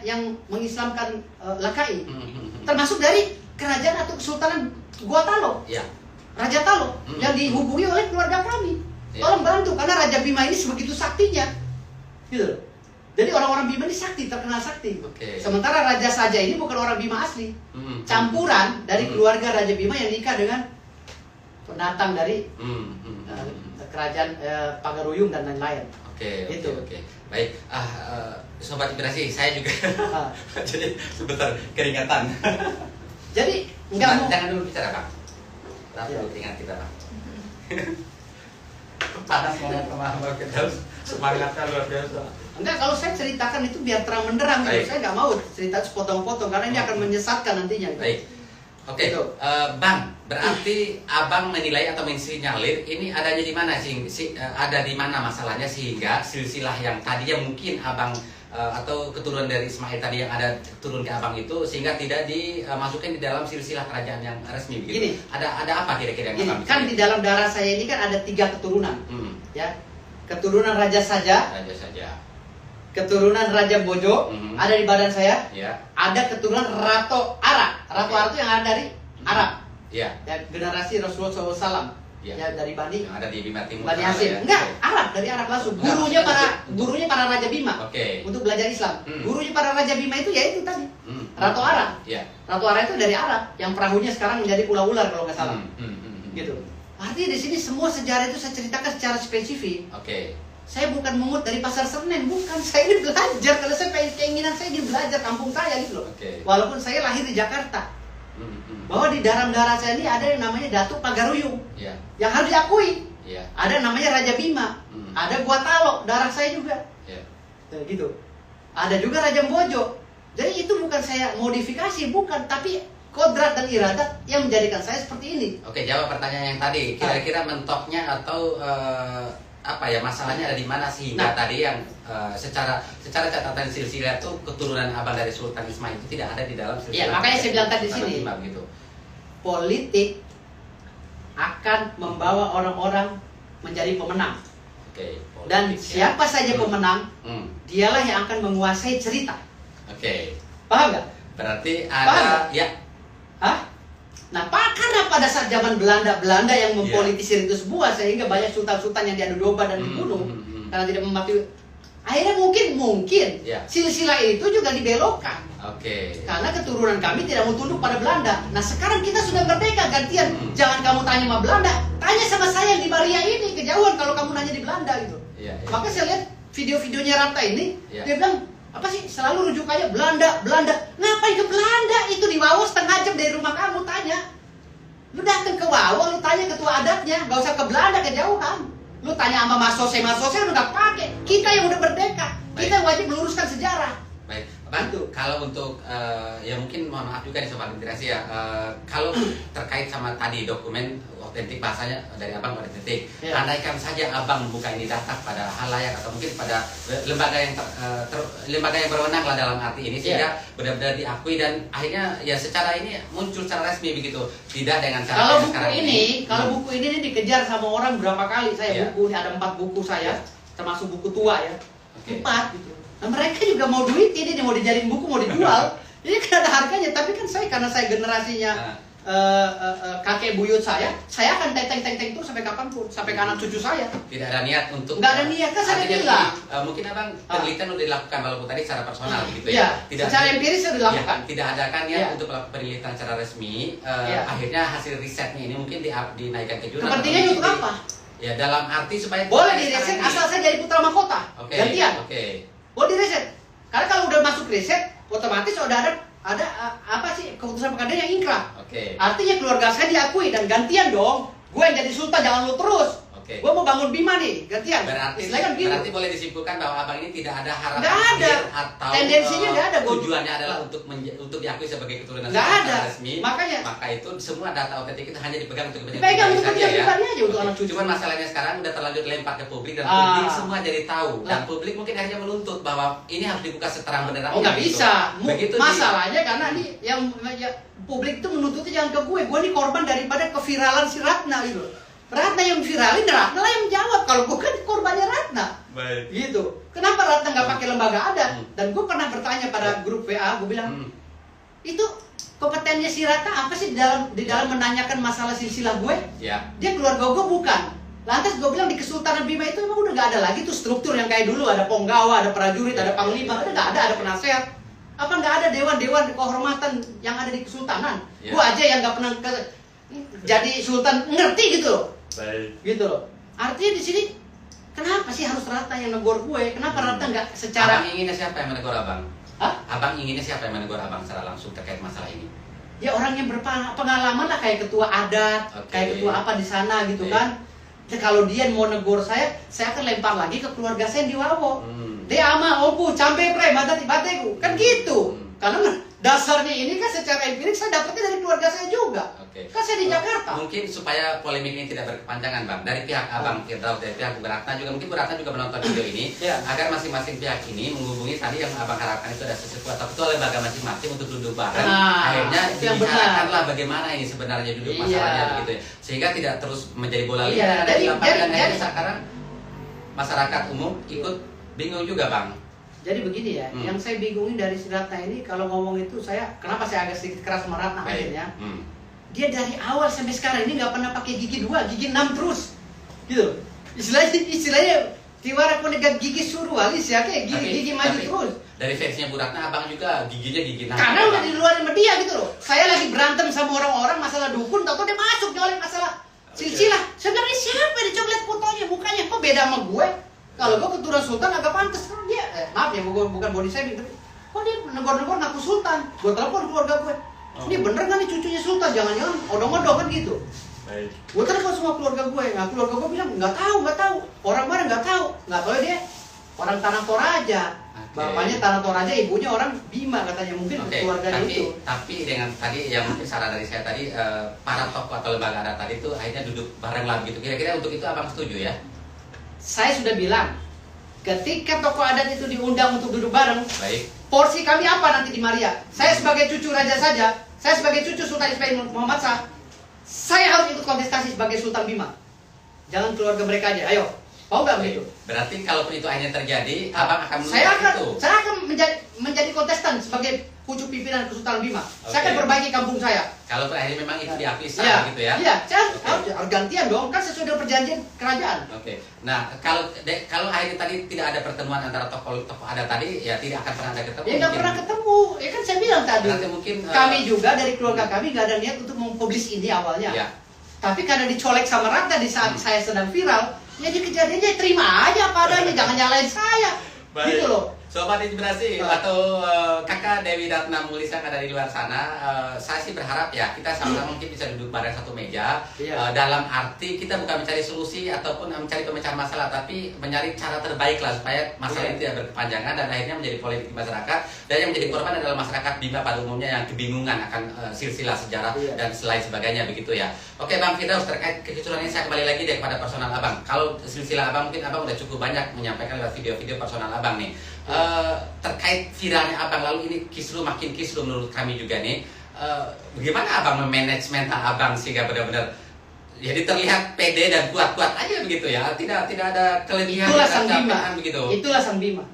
Speaker 4: yang mengislamkan Lakai,
Speaker 2: Hmm.
Speaker 4: termasuk dari kerajaan atau kesultanan Gua Talo,
Speaker 2: Ya.
Speaker 4: Raja Talo,
Speaker 2: Hmm.
Speaker 4: yang dihubungi oleh keluarga kami.
Speaker 2: Ya.
Speaker 4: Tolong bantu, karena Raja Bima ini sebegitu saktinya, gitu. Jadi orang-orang Bima ini sakti, terkenal sakti.
Speaker 2: Oke.
Speaker 4: Sementara Raja Saja ini bukan orang Bima asli,
Speaker 2: Hmm.
Speaker 4: campuran dari
Speaker 2: Hmm.
Speaker 4: keluarga Raja Bima yang nikah dengan pendatang dari
Speaker 2: Hmm. Hmm.
Speaker 4: kerajaan Pagaruyung dan lain-lain.
Speaker 2: Oke,
Speaker 4: Itu.
Speaker 2: oke. Baik, sobat inspirasi, saya juga
Speaker 4: Ah.
Speaker 2: jadi sebentar keringatan.
Speaker 4: Jadi nggak mau.
Speaker 2: Jangan dulu bicara, Bang. Tapi
Speaker 4: Ya.
Speaker 2: dulu keringat kita, Bang. Panas banget sama kita, semangatnya luar biasa.
Speaker 4: Enggak, kalau saya ceritakan itu biar terang menderang gitu.
Speaker 2: Baik.
Speaker 4: Saya nggak mau cerita sepotong-potong karena ini akan menyesatkan nantinya. Gitu.
Speaker 2: Baik. Oke,
Speaker 4: Gitu.
Speaker 2: Bang, berarti Abang menilai atau mensinyalir ini adanya di mana sih? Ada di mana masalahnya sehingga silsilah yang tadinya mungkin Abang atau keturunan dari Ismail tadi yang ada turun ke Abang itu sehingga tidak dimasukkan di dalam silsilah kerajaan yang resmi begitu.
Speaker 4: Gini.
Speaker 2: Ada apa kira-kira yang
Speaker 4: Gini,
Speaker 2: Abang
Speaker 4: kan
Speaker 2: bisa?
Speaker 4: di dalam darah saya ini kan ada 3 keturunan,
Speaker 2: Hmm,
Speaker 4: ya. Keturunan Raja Saja,
Speaker 2: aja saja.
Speaker 4: keturunan Raja Bojo,
Speaker 2: Mhm.
Speaker 4: ada di badan saya.
Speaker 2: Ya,
Speaker 4: Ada keturunan Rato Ara. Rato
Speaker 2: Oke.
Speaker 4: Ara itu yang ada dari Arab,
Speaker 2: ya,
Speaker 4: ya, generasi Rasulullah SAW,
Speaker 2: ya.
Speaker 4: ya dari Bani
Speaker 2: Yang ada di Bima Timur.
Speaker 4: Bani
Speaker 2: sana
Speaker 4: Hasim.
Speaker 2: ya.
Speaker 4: Enggak,
Speaker 2: Oke.
Speaker 4: Arab, dari Arab langsung.
Speaker 2: Enggak,
Speaker 4: Gurunya
Speaker 2: maksudnya
Speaker 4: para Raja Bima
Speaker 2: Oke.
Speaker 4: untuk belajar Islam.
Speaker 2: Hmm.
Speaker 4: Gurunya para Raja Bima itu ya itu tadi.
Speaker 2: Hmm.
Speaker 4: Rato Ara.
Speaker 2: Ya.
Speaker 4: Ratu Ara itu dari Arab, yang perahunya sekarang menjadi pulau ular kalau nggak salah. Gitu. Artinya di sini semua sejarah itu saya ceritakan secara spesifik.
Speaker 2: Oke.
Speaker 4: Saya bukan mengut dari pasar Senen, bukan. Saya ini belajar, kalau saya pengen keinginan saya ingin belajar kampung saya gitu loh.
Speaker 2: Oke.
Speaker 4: Walaupun saya lahir di Jakarta,
Speaker 2: Hmm.
Speaker 4: bahwa di dalam darah saya ini ada yang namanya Datuk Pagaruyung,
Speaker 2: Ya,
Speaker 4: yang harus diakui.
Speaker 2: ya,
Speaker 4: Ada yang namanya Raja Bima,
Speaker 2: Hmm.
Speaker 4: ada Gua Talo, darah saya juga.
Speaker 2: ya.
Speaker 4: Gitu. Ada juga Raja Bojo. Jadi itu bukan saya modifikasi, bukan, tapi kodrat dan iradat yang menjadikan saya seperti ini.
Speaker 2: Oke, jawab pertanyaan yang tadi. Kira-kira mentoknya atau apa ya masalahnya ada di mana sehingga
Speaker 4: Nah.
Speaker 2: tadi yang secara catatan silsilah itu keturunan Abang dari Sultan Ismail itu tidak ada di dalam silsilah.
Speaker 4: Iya, makanya saya bilang tadi di
Speaker 2: Sultan
Speaker 4: sini.
Speaker 2: Bima, gitu.
Speaker 4: Politik akan membawa orang-orang menjadi pemenang.
Speaker 2: Oke.
Speaker 4: Dan
Speaker 2: politik, ya.
Speaker 4: siapa saja pemenang,
Speaker 2: Hmm.
Speaker 4: dialah yang akan menguasai cerita.
Speaker 2: Oke.
Speaker 4: Paham nggak?
Speaker 2: Berarti
Speaker 4: Paham?
Speaker 2: ada ya.
Speaker 4: Hah? Nah, karena pada saat zaman Belanda yang
Speaker 2: Iya.
Speaker 4: mempolitisir itu semua sehingga banyak sultan-sultan yang diadu domba dan dibunuh karena tidak mematuhi. Akhirnya mungkin
Speaker 2: Iya.
Speaker 4: silsilah itu juga dibelokkan
Speaker 2: Oke.
Speaker 4: karena keturunan kami tidak mau tunduk pada Belanda. Nah, sekarang kita sudah merdeka gantian.
Speaker 2: Hmm.
Speaker 4: Jangan kamu tanya sama Belanda, tanya sama saya yang di Maria ini, kejauhan kalau kamu nanya di Belanda gitu.
Speaker 2: Iya, iya.
Speaker 4: Maka saya lihat video-videonya Rata ini,
Speaker 2: Iya.
Speaker 4: dia bilang apa sih selalu rujukannya Belanda. Ngapain ke Belanda? Itu di Wawo setengah jam dari rumah kamu, tanya. Lu datang ke Wawo, lu tanya ketua adatnya, gak usah ke Belanda kejauhan. Lu tanya sama Mas Sose lu gak pakai. Kita yang udah merdeka, kita wajib meluruskan sejarah.
Speaker 2: Baik, Bang,
Speaker 4: Gitu.
Speaker 2: kalau untuk ya mungkin mohon maaf juga nih Sobat Inspirasi ya, kalau terkait sama tadi dokumen otentik bahasanya dari Abang otentik,
Speaker 4: Ya.
Speaker 2: andaikan saja Abang buka ini data pada halayak atau mungkin pada lembaga yang lembaga yang berwenang lah dalam arti ini sehingga benar-benar diakui dan akhirnya ya secara ini muncul secara resmi begitu, tidak dengan cara
Speaker 4: Kalau
Speaker 2: yang
Speaker 4: buku
Speaker 2: sekarang
Speaker 4: ini, kalau buku ini dikejar sama orang berapa kali saya
Speaker 2: Iya.
Speaker 4: buku, ada 4 buku saya, termasuk buku tua ya,
Speaker 2: Oke.
Speaker 4: 4 gitu. Nah, mereka juga mau duit ini, mau dijalin buku, mau dijual. Ini kan ada harganya, tapi kan saya karena saya generasinya kakek buyut saya akan teng terus sampai kapanpun, sampai ke anak cucu saya.
Speaker 2: tidak ada niat untuk
Speaker 4: Nggak ada niat, kan saya
Speaker 2: artinya
Speaker 4: bilang.
Speaker 2: begini, mungkin Abang penelitian udah dilakukan walaupun tadi secara personal gitu
Speaker 4: Iya,
Speaker 2: ya.
Speaker 4: secara empiris sudah dilakukan.
Speaker 2: Ya, tidak ada kan niat
Speaker 4: Iya.
Speaker 2: untuk melakukan penelitian secara resmi.
Speaker 4: Iya.
Speaker 2: Akhirnya hasil risetnya ini mungkin dinaikkan ke jurnal.
Speaker 4: Kepentingannya
Speaker 2: atau
Speaker 4: untuk
Speaker 2: mungkin
Speaker 4: apa?
Speaker 2: Ya dalam arti supaya
Speaker 4: Boleh
Speaker 2: sekarang
Speaker 4: direset
Speaker 2: ini-
Speaker 4: asal saya jadi putra mahkota.
Speaker 2: Oke.
Speaker 4: Gantian.
Speaker 2: Oke.
Speaker 4: Boleh direset. Karena kalau udah masuk riset, otomatis udah ada apa sih keputusan pengadilan yang ingkrah.
Speaker 2: Oke.
Speaker 4: Artinya keluarga saya diakui dan gantian dong. Gue yang jadi sultan, jangan lu terus.
Speaker 2: Oke.
Speaker 4: Gue mau bangun Bima nih, gantian. Istilahnya kan gitu.
Speaker 2: Berarti boleh disimpulkan bahwa abang ini tidak ada harapan
Speaker 4: Nggak ada.
Speaker 2: akhir atau
Speaker 4: Tendensinya nggak ada.
Speaker 2: tujuannya adalah untuk diakui sebagai keturunan
Speaker 4: Nggak
Speaker 2: secara
Speaker 4: ada.
Speaker 2: resmi.
Speaker 4: Makanya.
Speaker 2: Maka itu semua data otentik itu hanya dipegang untuk kepentingan
Speaker 4: Dipegang
Speaker 2: pribadi
Speaker 4: untuk
Speaker 2: saja
Speaker 4: kepentingan pribadi aja untuk
Speaker 2: Oke.
Speaker 4: anak cucu.
Speaker 2: Cuman masalahnya sekarang udah terlanjur lempar ke publik dan
Speaker 4: Ah.
Speaker 2: publik semua jadi tahu dan
Speaker 4: Nah.
Speaker 2: publik mungkin akhirnya menuntut bahwa ini harus dibuka seterang benderangnya.
Speaker 4: Oh nggak
Speaker 2: gitu.
Speaker 4: bisa.
Speaker 2: Begitu
Speaker 4: Masalahnya karena nih yang ya, publik itu menuntutnya jangan ke gue. Gue nih korban daripada keviralan si Ratna gitu. Ratna yang viralin, Ratna lah yang menjawab. Kalau gue kan korbannya Ratna.
Speaker 2: Baik.
Speaker 4: Gitu. Kenapa Ratna nggak pakai lembaga adat? Dan gue pernah bertanya pada grup WA, gue bilang itu kompetennya si Ratna apa sih di dalam menanyakan masalah silsilah gue?
Speaker 2: Ya.
Speaker 4: Dia keluarga gue bukan. Lantas gue bilang di Kesultanan Bima itu emang udah nggak ada lagi tuh struktur yang kayak dulu, ada penggawa, ada prajurit, ada panglima, udah nggak ada penasehat. Apa nggak ada dewan-dewan kehormatan yang ada di Kesultanan?
Speaker 2: Ya.
Speaker 4: Gue aja yang nggak pernah jadi sultan ngerti gitu loh.
Speaker 2: Baik.
Speaker 4: Gitu loh. Artinya di sini kenapa sih harus Ratna yang negor gue? Kenapa Ratna nggak secara
Speaker 2: Abang inginnya siapa yang menegur abang?
Speaker 4: Hah?
Speaker 2: Abang inginnya siapa yang menegur abang secara langsung terkait masalah ini?
Speaker 4: Ya orang yang berpengalaman lah, kayak ketua adat,
Speaker 2: Oke.
Speaker 4: kayak ketua apa di sana gitu
Speaker 2: Oke.
Speaker 4: kan. Ya, kalau dia mau negor saya akan lempar lagi ke keluarga saya yang di Wawo. Dia ama ompu campe pre batati bateku kan gitu. Karena dasarnya ini kan secara empirik saya dapatnya dari keluarga saya juga.
Speaker 2: Oke.
Speaker 4: Kan saya di Jakarta.
Speaker 2: Mungkin supaya polemik ini tidak berkepanjangan bang, dari pihak abang Firdaus, dari pihak Bu Ratna juga, mungkin Bu Ratna juga menonton video ini,
Speaker 4: Ya.
Speaker 2: agar masing-masing pihak ini menghubungi tadi yang abang harapkan itu ada sesuatu atau ketua lembaga masing-masing untuk duduk bareng.
Speaker 4: Nah,
Speaker 2: Akhirnya
Speaker 4: itu yang
Speaker 2: dibicarakanlah bagaimana ini sebenarnya duduk
Speaker 4: Iya.
Speaker 2: masalahnya begitu ya, sehingga tidak terus menjadi bola liar
Speaker 4: Iya,
Speaker 2: yang ada di lapangan dan
Speaker 4: jadi-
Speaker 2: akhirnya sekarang masyarakat umum ikut bingung juga bang.
Speaker 4: Jadi begini ya, yang saya bingungin dari si Ratna ini kalau ngomong itu kenapa saya agak sedikit keras sama Ratna
Speaker 2: Baik.
Speaker 4: akhirnya. Dia dari awal sampai sekarang ini nggak pernah pakai gigi 2, gigi 6 terus. Gitu. Istilahnya tiwara penegak gigi suruh alis ya kayak gigi maju
Speaker 2: tapi
Speaker 4: terus.
Speaker 2: dari versinya Bu Ratna abang juga giginya gigi enam.
Speaker 4: Karena udah di luar media gitu loh. Saya lagi berantem sama orang-orang masalah dukun, tau dia masuk nyolek masalah silsilah. Sebenarnya siapa yang dicoret fotonya, mukanya kok beda sama gue? Kalau gue keturunan sultan agak pantas. Dia maaf ya, gue bukan body shaming, tapi kok dia negor-negor ngaku sultan? Gue telepon keluarga gue. Ini bener kan nih cucunya sultan? Jangan-jangan odong-odong kan gitu.
Speaker 2: Baik.
Speaker 4: Gue telepon semua keluarga gue. Nah keluarga gue bilang nggak tahu. Orang mana nggak tahu dia orang Tanah Toraja.
Speaker 2: Oke.
Speaker 4: Bapaknya Tanah Toraja, ibunya orang Bima katanya, mungkin
Speaker 2: Oke,
Speaker 4: keluarganya itu.
Speaker 2: tapi dengan tadi yang mungkin saran dari saya tadi, para tokoh atau lembaga adat tadi itu akhirnya duduk bareng lah begitu. Kira-kira untuk itu abang setuju ya?
Speaker 4: Saya sudah bilang, ketika tokoh adat itu diundang untuk duduk bareng,
Speaker 2: Baik.
Speaker 4: porsi kami apa nanti di Maria? Saya sebagai cucu raja saja, saya sebagai cucu Sultan Ismail Muhammad Shah, saya harus ikut kontestasi sebagai Sultan Bima. Jangan keluarga mereka aja, ayo. Mau nggak begitu?
Speaker 2: Berarti kalaupun itu akhirnya terjadi, abang akan
Speaker 4: Saya
Speaker 2: menolak itu.
Speaker 4: akan menjadi kontestan sebagai pucuk pimpinan Kesultanan Bima. Saya akan
Speaker 2: Oke.
Speaker 4: perbaiki kampung saya.
Speaker 2: Kalaupun akhirnya memang itu diakui
Speaker 4: Iya,
Speaker 2: sah gitu ya.
Speaker 4: Iya, saya
Speaker 2: Oke.
Speaker 4: harus gantian dong, kan sesuai dengan perjanjian kerajaan.
Speaker 2: Oke. Nah, kalau akhirnya tadi tidak ada pertemuan antara tokoh adat tadi, ya tidak akan pernah ada ketemu.
Speaker 4: Ya nggak
Speaker 2: mungkin.
Speaker 4: pernah ketemu, ya kan saya bilang tadi.
Speaker 2: Berarti mungkin
Speaker 4: Kami juga dari keluarga kami nggak ada niat untuk mempublis ini awalnya.
Speaker 2: Ya.
Speaker 4: Tapi karena dicolek sama Ratna di saat saya sedang viral, ya di kejadiannya terima aja apa adanya, jangan nyalain saya.
Speaker 2: Baik.
Speaker 4: Gitu loh.
Speaker 2: Sobat Inspirasi atau kakak Dewi Ratna Mulisa yang ada di luar sana, saya sih berharap ya kita sama-sama mungkin bisa duduk bareng satu meja.
Speaker 4: Iya.
Speaker 2: Dalam arti kita bukan mencari solusi ataupun mencari pemecahan masalah, tapi mencari cara terbaik lah supaya masalah ini tidak berkepanjangan dan akhirnya menjadi polemik di masyarakat. Dan yang menjadi korban adalah masyarakat Bima pada umumnya yang kebingungan akan silsilah sejarah
Speaker 4: Iya.
Speaker 2: dan selain sebagainya begitu ya. Oke Bang Firdaus, terkait kekecualian ini saya kembali lagi deh kepada personal abang. Kalau silsilah abang mungkin abang udah cukup banyak menyampaikan lewat video-video personal abang nih. Terkait viralnya abang lalu ini makin kisruh menurut kami juga nih. Bagaimana abang memanage mental abang sehingga benar-benar jadi terlihat pede dan kuat-kuat aja begitu ya, tidak ada kelebihan
Speaker 4: Itulah
Speaker 2: dan
Speaker 4: sang Bima.
Speaker 2: capean begitu.
Speaker 4: Itulah sang Bima.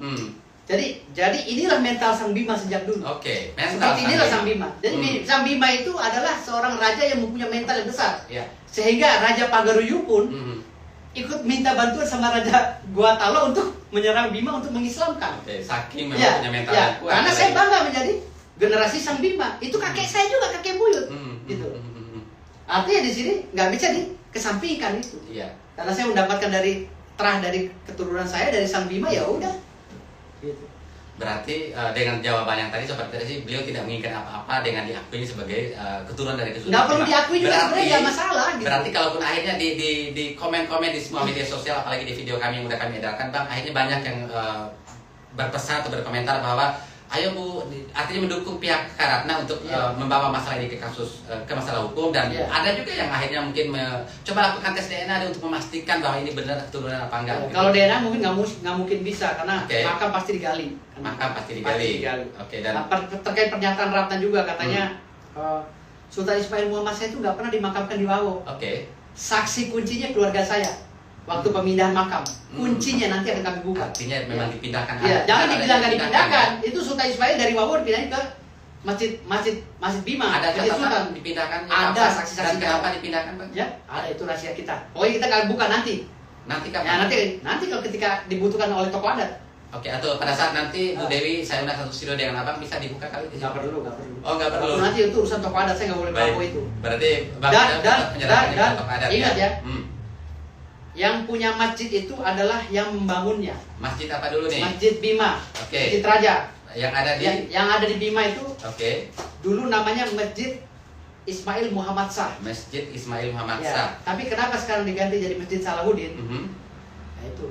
Speaker 4: Jadi inilah mental sang Bima sejak dulu.
Speaker 2: Oke, mental
Speaker 4: Seperti inilah sang Bima. Jadi sang Bima itu adalah seorang raja yang mempunyai mental yang besar.
Speaker 2: Ya.
Speaker 4: Sehingga Raja Pagaruyu pun ikut minta bantuan sama Raja Gua Talo untuk menyerang Bima untuk mengislamkan.
Speaker 2: Oke, saking memang
Speaker 4: Ya,
Speaker 2: punya mental
Speaker 4: ya.
Speaker 2: yang kuat.
Speaker 4: Karena saya bangga menjadi generasi sang Bima. Itu kakek saya juga, kakek buyut. Gitu. Artinya di sini nggak bisa dikesampingkan itu.
Speaker 2: Iya.
Speaker 4: Karena saya mendapatkan dari keturunan saya dari sang Bima, ya udah. Gitu.
Speaker 2: Berarti dengan jawaban yang tadi Sobat Inspirasi, beliau tidak menginginkan apa-apa dengan diakui sebagai keturunan dari kesultanan.
Speaker 4: Nggak perlu diakui juga, sebenarnya nggak masalah gitu.
Speaker 2: Berarti kalaupun akhirnya di komen-komen di semua media sosial, apalagi di video kami yang udah kami edarkan Bang, akhirnya banyak yang berpesan atau berkomentar bahwa ayo Bu, artinya mendukung pihak Kak Ratna untuk membawa masalah ini ke kasus ke masalah hukum, dan ada juga yang akhirnya mungkin coba lakukan tes DNA untuk memastikan bahwa ini benar keturunan apa enggak.
Speaker 4: Kalau DNA mungkin nggak mungkin bisa karena makam pasti digali.
Speaker 2: Makam pasti digali. Oke, dan
Speaker 4: terkait pernyataan Ratna juga katanya Sultan Ismail Muhammad saya itu nggak pernah dimakamkan di Wawo.
Speaker 2: Oke.
Speaker 4: Saksi kuncinya keluarga saya. Waktu pemindahan makam, kuncinya nanti akan kami buka.
Speaker 2: Artinya memang dipindahkan.
Speaker 4: Iya, jangan dibilang nggak dipindahkan. Itu Sultan Ismail dari Wawo dipindahin ke Masjid Bima.
Speaker 2: Ada
Speaker 4: Sultan
Speaker 2: catatan dipindahkan.
Speaker 4: Ada saksi-saksi.
Speaker 2: Kenapa dipindahkan, Bang?
Speaker 4: Ya, ada, itu rahasia kita. Pokoknya kita akan buka nanti.
Speaker 2: Nanti
Speaker 4: Ya,
Speaker 2: kapan?
Speaker 4: nanti kalau ketika dibutuhkan oleh tokoh adat.
Speaker 2: Oke, atau pada saat nanti Bu Dewi saya undang satu studio dengan Abang, bisa dibuka kali ini?
Speaker 4: Nggak perlu.
Speaker 2: Oh, nggak perlu.
Speaker 4: Nanti itu urusan tokoh adat, saya nggak boleh
Speaker 2: Baik.
Speaker 4: tahu itu.
Speaker 2: Berarti Bang
Speaker 4: Dan
Speaker 2: tokoh adat
Speaker 4: ingat ya,
Speaker 2: Hmm.
Speaker 4: yang punya masjid itu adalah yang membangunnya.
Speaker 2: Masjid apa dulu nih?
Speaker 4: Masjid Bima,
Speaker 2: Oke.
Speaker 4: Masjid Raja.
Speaker 2: Yang ada di
Speaker 4: Yang ada di Bima itu
Speaker 2: Oke.
Speaker 4: dulu namanya Masjid Ismail Muhammad Shah.
Speaker 2: Masjid Ismail Muhammad
Speaker 4: Ya,
Speaker 2: Shah.
Speaker 4: tapi kenapa sekarang diganti jadi Masjid Salahuddin?
Speaker 2: Mhm.
Speaker 4: Nah itu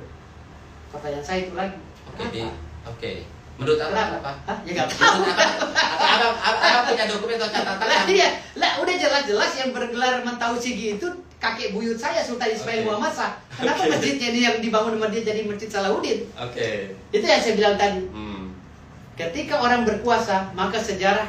Speaker 4: pertanyaan saya itu lagi.
Speaker 2: Oke,
Speaker 4: Kenapa?
Speaker 2: Menurut Abang
Speaker 4: Kenapa?
Speaker 2: apa?
Speaker 4: Hah? Ya nggak tahu.
Speaker 2: Menurut Abang punya dokumen atau catatan
Speaker 4: Lah
Speaker 2: yang
Speaker 4: iya, lah udah jelas-jelas yang bergelar Mentausigi itu kakek buyut saya Sultan Ismail
Speaker 2: Oke.
Speaker 4: Muhammad Shah. Kenapa
Speaker 2: Oke.
Speaker 4: masjidnya ini yang dibangun sama dia jadi Masjid Salahuddin?
Speaker 2: Oke.
Speaker 4: Itu yang saya bilang tadi.
Speaker 2: Hmm.
Speaker 4: Ketika orang berkuasa, maka sejarah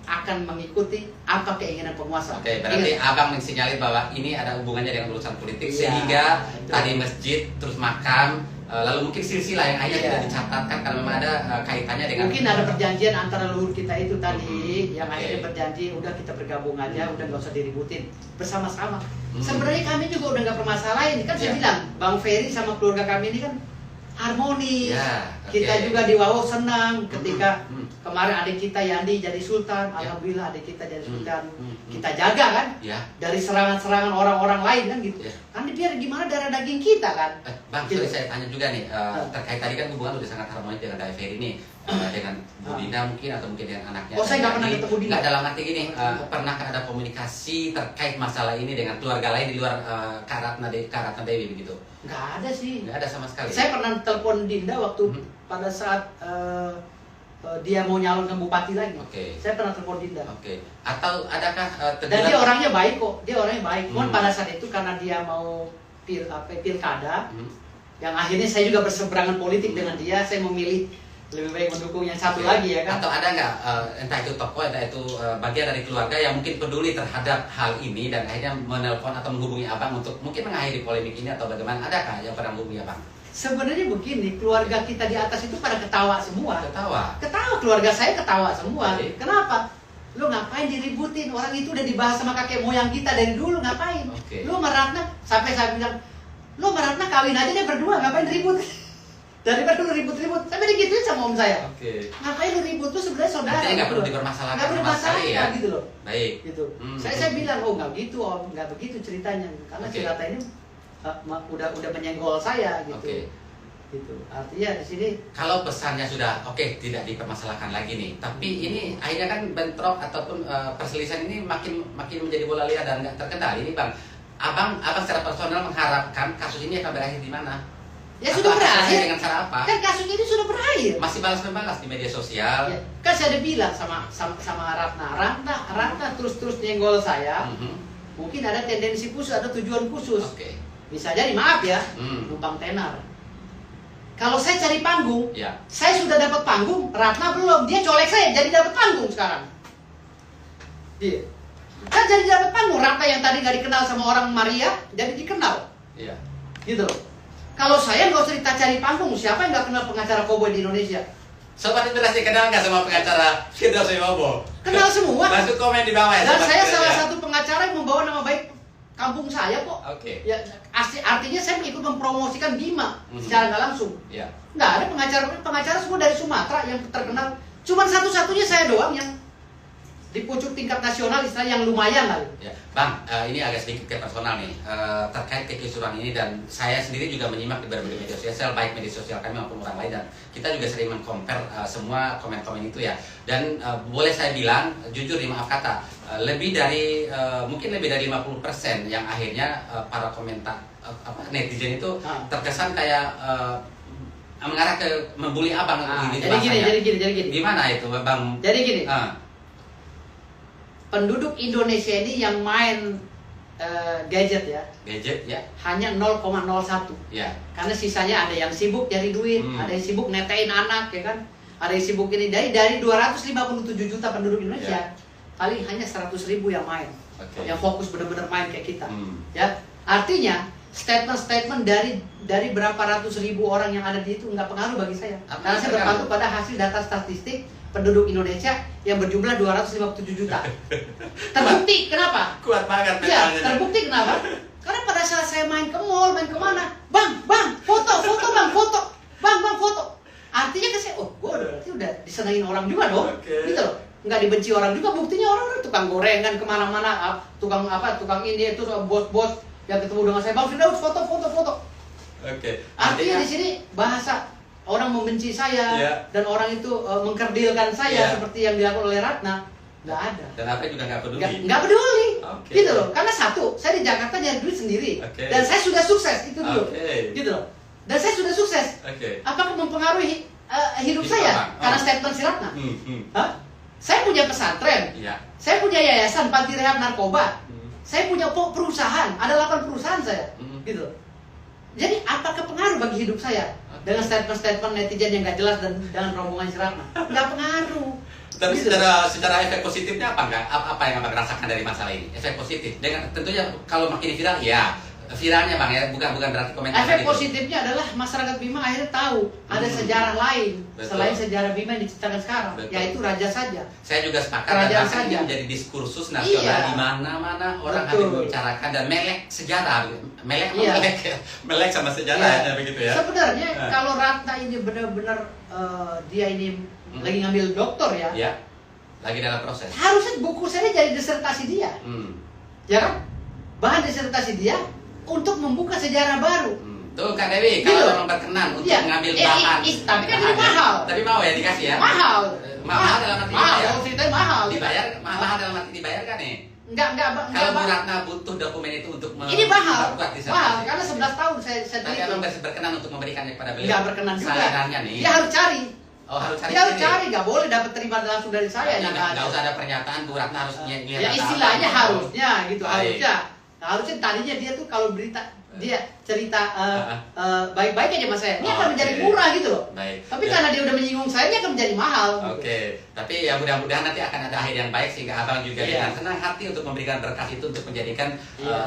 Speaker 4: akan mengikuti apa keinginan penguasa.
Speaker 2: Oke, berarti
Speaker 4: Ingat.
Speaker 2: Abang mensinyalir bahwa ini ada hubungannya dengan urusan politik,
Speaker 4: Iya,
Speaker 2: sehingga
Speaker 4: betul.
Speaker 2: tadi masjid, terus makam, lalu mungkin silsilah yang akhirnya
Speaker 4: Iya.
Speaker 2: tidak dicatatkan karena memang ada kaitannya dengan
Speaker 4: Mungkin ada perjanjian antara leluhur kita itu tadi yang
Speaker 2: Oke.
Speaker 4: akhirnya berjanji udah kita bergabung aja, udah nggak usah diributin bersama-sama.
Speaker 2: Hmm.
Speaker 4: Sebenarnya kami juga udah nggak permasalahin, kan saya
Speaker 2: Iya.
Speaker 4: bilang Bang Ferry sama keluarga kami ini kan harmonis.
Speaker 2: Ya, oke.
Speaker 4: Kita juga di Wawo senang ketika
Speaker 2: Hmm.
Speaker 4: kemarin adik kita Yandi jadi sultan,
Speaker 2: Ya.
Speaker 4: alhamdulillah adik kita jadi sultan.
Speaker 2: Hmm.
Speaker 4: Kita jaga kan
Speaker 2: Ya.
Speaker 4: dari serangan-serangan orang-orang lain kan gitu.
Speaker 2: Ya.
Speaker 4: Kan biar gimana darah daging kita kan.
Speaker 2: Bang,
Speaker 4: Gitu.
Speaker 2: sorry, saya tanya juga nih terkait tadi kan hubungan udah sangat harmonis dengan Kak Ferry ini, dengan Bu Dina mungkin atau mungkin dengan anaknya.
Speaker 4: Oh, saya nggak pernah ketemu Dina.
Speaker 2: Nggak, dalam arti gini, pernah ada komunikasi terkait masalah ini dengan keluarga lain di luar Kak Ratna Dewi begitu?
Speaker 4: Nggak ada sih.
Speaker 2: Nggak ada sama sekali.
Speaker 4: Saya pernah telepon Dinda waktu pada saat dia mau nyalon ke bupati lagi.
Speaker 2: Oke.
Speaker 4: Saya pernah telepon Dinda.
Speaker 2: Oke. Atau adakah
Speaker 4: Dan dia orangnya baik kok. Dia orangnya baik. Cuman
Speaker 2: Hmm.
Speaker 4: pada saat itu karena dia mau pilkada,
Speaker 2: Hmm.
Speaker 4: yang akhirnya saya juga berseberangan politik dengan dia, saya memilih lebih baik mendukung yang satu
Speaker 2: Oke.
Speaker 4: lagi ya kan.
Speaker 2: Atau ada nggak entah itu tokoh, entah itu bagian dari keluarga yang mungkin peduli terhadap hal ini dan akhirnya menelpon atau menghubungi Abang untuk mungkin mengakhiri polemik ini atau bagaimana? Adakah yang pernah menghubungi Abang?
Speaker 4: Sebenarnya begini, keluarga kita di atas itu pada ketawa semua.
Speaker 2: Ketawa.
Speaker 4: Ketawa, keluarga saya ketawa semua.
Speaker 2: Oke.
Speaker 4: Kenapa? Lu ngapain diributin? Orang itu udah dibahas sama kakek moyang kita dari dulu, ngapain?
Speaker 2: Oke.
Speaker 4: Lu sama Ratna, sampai saya bilang, lu sama Ratna kawin aja deh berdua, ngapain ribut? Daripada lu ribut-ribut, sampai digituin sama om saya.
Speaker 2: Oke.
Speaker 4: Ngapain lu ribut? Lu sebenarnya saudara.
Speaker 2: Artinya nggak
Speaker 4: gitu
Speaker 2: perlu
Speaker 4: loh.
Speaker 2: dipermasalahkan
Speaker 4: Nggak perlu
Speaker 2: sama sekali
Speaker 4: masalah
Speaker 2: ya?
Speaker 4: gitu loh.
Speaker 2: Baik.
Speaker 4: Gitu.
Speaker 2: Hmm.
Speaker 4: Saya bilang, oh nggak gitu om, nggak begitu ceritanya. Karena
Speaker 2: Oke.
Speaker 4: si Ratna ini udah menyenggol saya gitu.
Speaker 2: Oke.
Speaker 4: Gitu. Artinya di sini
Speaker 2: Kalau pesannya sudah oke, tidak dipermasalahkan lagi nih, tapi ini akhirnya kan bentrok ataupun perselisihan ini makin menjadi bola liar dan nggak terkendali ini Bang. Abang secara personal mengharapkan kasus ini akan berakhir di mana?
Speaker 4: ya
Speaker 2: Atau
Speaker 4: sudah
Speaker 2: akan selesai
Speaker 4: berakhir.
Speaker 2: dengan cara apa?
Speaker 4: Kan kasus ini sudah berakhir.
Speaker 2: Masih balas-membalas di media sosial.
Speaker 4: Ya, kan saya udah bilang sama Ratna terus nyenggol saya.
Speaker 2: Mhm.
Speaker 4: Mungkin ada tendensi khusus, ada tujuan khusus.
Speaker 2: Oke.
Speaker 4: Bisa jadi, maaf ya,
Speaker 2: Hmm.
Speaker 4: numpang tenar. Kalau saya cari panggung,
Speaker 2: Ya.
Speaker 4: saya sudah dapat panggung, Ratna belum. Dia colek saya, jadi dapat panggung sekarang. Dia kan jadi dapat panggung. Ratna yang tadi nggak dikenal sama orang Maria, jadi dikenal.
Speaker 2: Iya.
Speaker 4: Gitu loh. Kalau saya nggak usah cari panggung, siapa yang nggak kenal pengacara koboi di Indonesia?
Speaker 2: Sobat Inspirasi kenal nggak sama pengacara Firdaus Wibowo?
Speaker 4: Kenal semua.
Speaker 2: Bantu komen di bawah ya.
Speaker 4: Dan
Speaker 2: Sobat
Speaker 4: saya
Speaker 2: Inspirasi
Speaker 4: salah
Speaker 2: ya.
Speaker 4: satu pengacara yang membawa nama baik kampung saya kok.
Speaker 2: Oke.
Speaker 4: Ya, artinya saya ikut mempromosikan Bima
Speaker 2: Mhm.
Speaker 4: secara nggak langsung.
Speaker 2: Ya.
Speaker 4: Nggak ada pengacara semua dari Sumatera yang terkenal. Cuman satu-satunya saya doang yang di pucuk tingkat nasional istilahnya yang lumayan lah.
Speaker 2: Ya, Bang, ini agak sedikit ke personal nih terkait kekisruhan ini, dan saya sendiri juga menyimak di berbagai media sosial, baik media sosial kami maupun orang lain, dan kita juga sering meng-compare semua komen-komen itu ya. Dan boleh saya bilang jujur nih, maaf kata, mungkin lebih dari 50% yang akhirnya para komentar netizen itu terkesan kayak mengarah ke membuli abang.
Speaker 4: Jadi gini.
Speaker 2: Gimana itu, Bang?
Speaker 4: Jadi gini. Penduduk Indonesia ini yang main gadget ya.
Speaker 2: Gadget ya.
Speaker 4: Hanya 0,01.
Speaker 2: Ya.
Speaker 4: Karena sisanya ada yang sibuk cari duit, ada yang sibuk netein anak ya kan. Ada yang sibuk ini dari 257 juta penduduk Indonesia. Paling hanya 100.000 yang main. Yang fokus benar-benar main kayak kita. Ya. Artinya statement-statement dari berapa ratus ribu orang yang ada di itu nggak pengaruh bagi saya. Karena saya berpaku pada hasil data statistik penduduk Indonesia yang berjumlah 257 juta. Terbukti kenapa?
Speaker 2: Kuat banget
Speaker 4: Ya,
Speaker 2: mentalnya.
Speaker 4: terbukti kenapa? Karena pada saat saya main ke mall, main kemana, bang, foto, bang, foto. Artinya kan saya, gue udah disenangin orang juga dong, gitu loh. Nggak dibenci orang juga, buktinya orang tukang gorengan kemana-mana, tukang ini, itu bos-bos yang ketemu dengan saya, Bang Firdaus foto. Artinya di sini bahasa orang membenci saya dan orang itu mengkerdilkan saya seperti yang dilakukan oleh Ratna, nggak ada.
Speaker 2: Dan apa juga nggak peduli.
Speaker 4: Nggak peduli, gitu loh. Karena satu, saya di Jakarta nyari duit sendiri, dan saya sudah sukses itu dulu, gitu loh. Dan saya sudah sukses. Apakah mempengaruhi hidup saya karena statement si Ratna? Saya punya pesantren, saya punya yayasan panti rehab narkoba. Saya punya perusahaan, ada 8 perusahaan saya, gitu. Jadi apakah pengaruh bagi hidup saya dengan statement-statement netizen yang nggak jelas dan dengan rombongan si Ratna? Nggak pengaruh.
Speaker 2: Tapi
Speaker 4: gitu.
Speaker 2: secara efek positifnya apa enggak? Apa yang abang rasakan dari masalah ini? Efek positif. Dengan tentunya kalau makin viral, ya viralnya bang ya, bukan berarti komentar.
Speaker 4: Efek
Speaker 2: gitu.
Speaker 4: positifnya adalah masyarakat Bima akhirnya tahu ada sejarah lain selain sejarah Bima yang diceritakan sekarang, yaitu Raja Saja.
Speaker 2: Saya juga sepakat,
Speaker 4: Kerajaan
Speaker 2: dan ini
Speaker 4: saja.
Speaker 2: menjadi diskursus nasional di mana-mana orang hadir membicarakan dan melek sejarah, melek sama sejarahnya begitu ya.
Speaker 4: Sebenarnya kalau Ratna ini benar-benar dia ini lagi ngambil doktor ya,
Speaker 2: lagi dalam proses.
Speaker 4: Harusnya buku saya jadi disertasi dia, ya kan? Bahan disertasi dia untuk membuka sejarah baru.
Speaker 2: Tuh Kak Dewi, kalau memang berkenan untuk mengambil bahan,
Speaker 4: tapi kan ini mahal.
Speaker 2: Tapi mau ya dikasih ya?
Speaker 4: Mahal
Speaker 2: dalam arti
Speaker 4: mahal.
Speaker 2: dibayar.
Speaker 4: Kalau ceritanya mahal.
Speaker 2: Dibayar, mahal dalam arti dibayar kan nih?
Speaker 4: Enggak.
Speaker 2: Kalau Bu Ratna butuh dokumen itu untuk
Speaker 4: ini mahal.
Speaker 2: disertasi.
Speaker 4: Mahal karena 11 tahun saya
Speaker 2: Tapi
Speaker 4: teliti.
Speaker 2: abang berkenan untuk memberikannya kepada beliau.
Speaker 4: Enggak berkenan juga.
Speaker 2: Salinannya nih.
Speaker 4: Dia harus cari.
Speaker 2: Oh, harus cari.
Speaker 4: Dia harus cari, enggak boleh dapat terima langsung dari saya.
Speaker 2: Nggak usah ada pernyataan Bu Ratna harus lihat.
Speaker 4: Ya istilahnya harusnya gitu, harusnya. Harusnya tadinya dia tuh kalau berita dia cerita baik-baik aja sama saya, ini akan menjadi murah gitu loh. Tapi karena dia udah menyinggung saya, ini akan menjadi mahal.
Speaker 2: Tapi ya mudah-mudahan nanti akan ada akhir yang baik sehingga abang juga dengan senang hati untuk memberikan berkas itu untuk menjadikan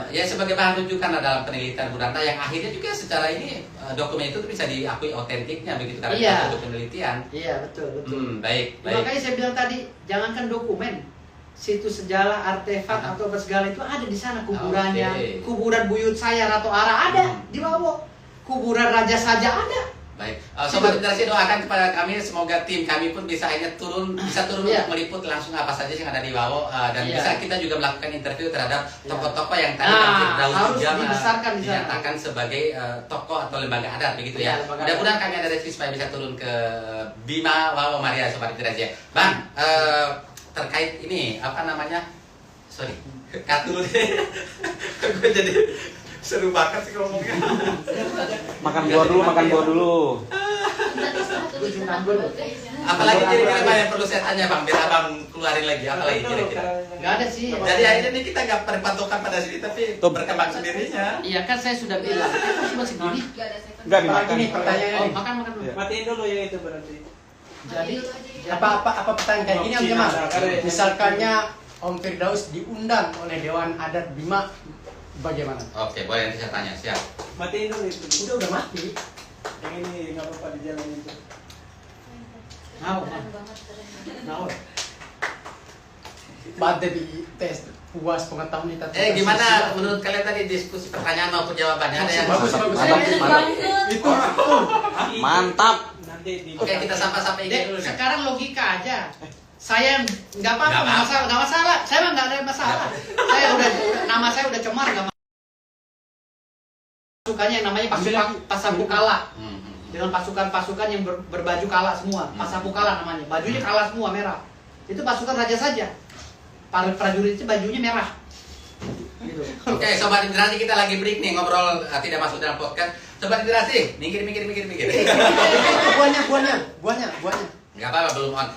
Speaker 2: ya sebagai bahan rujukan dalam penelitian Bu Ratna yang akhirnya juga secara ini dokumen itu bisa diakui otentiknya begitu karena untuk penelitian.
Speaker 4: Iya betul.
Speaker 2: Baik.
Speaker 4: Makanya saya bilang tadi jangankan dokumen, situs sejarah, artefak atau segala itu ada di sana kuburannya. Kuburan buyut saya Ratu Ara ada di bawah. Kuburan Raja Saja ada.
Speaker 2: Baik. Sobat Literasi doakan kepada kami semoga tim kami pun bisa turun untuk meliput langsung apa saja yang ada di bawah dan bisa kita juga melakukan interview terhadap tokoh-tokoh yang tadi Bang Firdaus juga dinyatakan sebagai tokoh atau lembaga adat begitu ya. Mudah-mudahan kami ada rezeki supaya bisa turun ke Bima Wawo Maria Sobat Literasi. Bang, terkait ini apa namanya, cut dulu deh. Gue jadi seru banget sih ngomongnya.
Speaker 5: Makan buah dulu.
Speaker 2: Apalagi kira-kira apa yang perlu saya tanya bang, biar abang keluarin lagi, apalagi kira-kira.
Speaker 4: Nggak ada sih.
Speaker 2: Jadi akhirnya ini kita nggak berpatokan pada sini tapi berkembang sendirinya.
Speaker 4: Iya kan saya sudah bilang, masih gini.
Speaker 5: Enggak dimakan.
Speaker 6: Gini pertanyaannya nih.
Speaker 4: Makan.
Speaker 3: Matiin dulu yang itu berarti.
Speaker 4: Jadi
Speaker 6: Apa pertanyaan kayak gini Om Jamal? Misalkannya Om Firdaus diundang oleh Dewan Adat Bima, bagaimana?
Speaker 2: Oke, boleh nanti saya tanya, siap.
Speaker 3: Matiin dulu itu.
Speaker 6: Udah mati.
Speaker 3: Yang ini nggak apa-apa di jalan itu.
Speaker 4: Nah,
Speaker 6: Bade di tes puas pengetahuan kita.
Speaker 2: Gimana menurut kalian tadi diskusi pertanyaan maupun jawabannya? Ada yang
Speaker 6: Bagus.
Speaker 5: Itu mantap.
Speaker 3: Nanti di.
Speaker 2: Oke, kita sampai ini dulu.
Speaker 4: Sekarang logika aja. Saya nggak apa-apa,
Speaker 2: Nggak apa-apa.
Speaker 4: nggak masalah. Saya mah nggak ada masalah. Saya udah nama saya udah cemar nggak pasukannya yang namanya Pasapukala. Dengan pasukan-pasukan yang berbaju kala semua. Pasapukala namanya. Bajunya kala semua merah. Itu pasukan raja saja. Para prajurit itu bajunya merah. Gitu.
Speaker 2: Oke, sobat interaksi, kita lagi break nih, ngobrol tidak masuk dalam podcast. Sobat interaksi, mikir.
Speaker 6: Buahnya.
Speaker 2: Nggak apa-apa, belum on.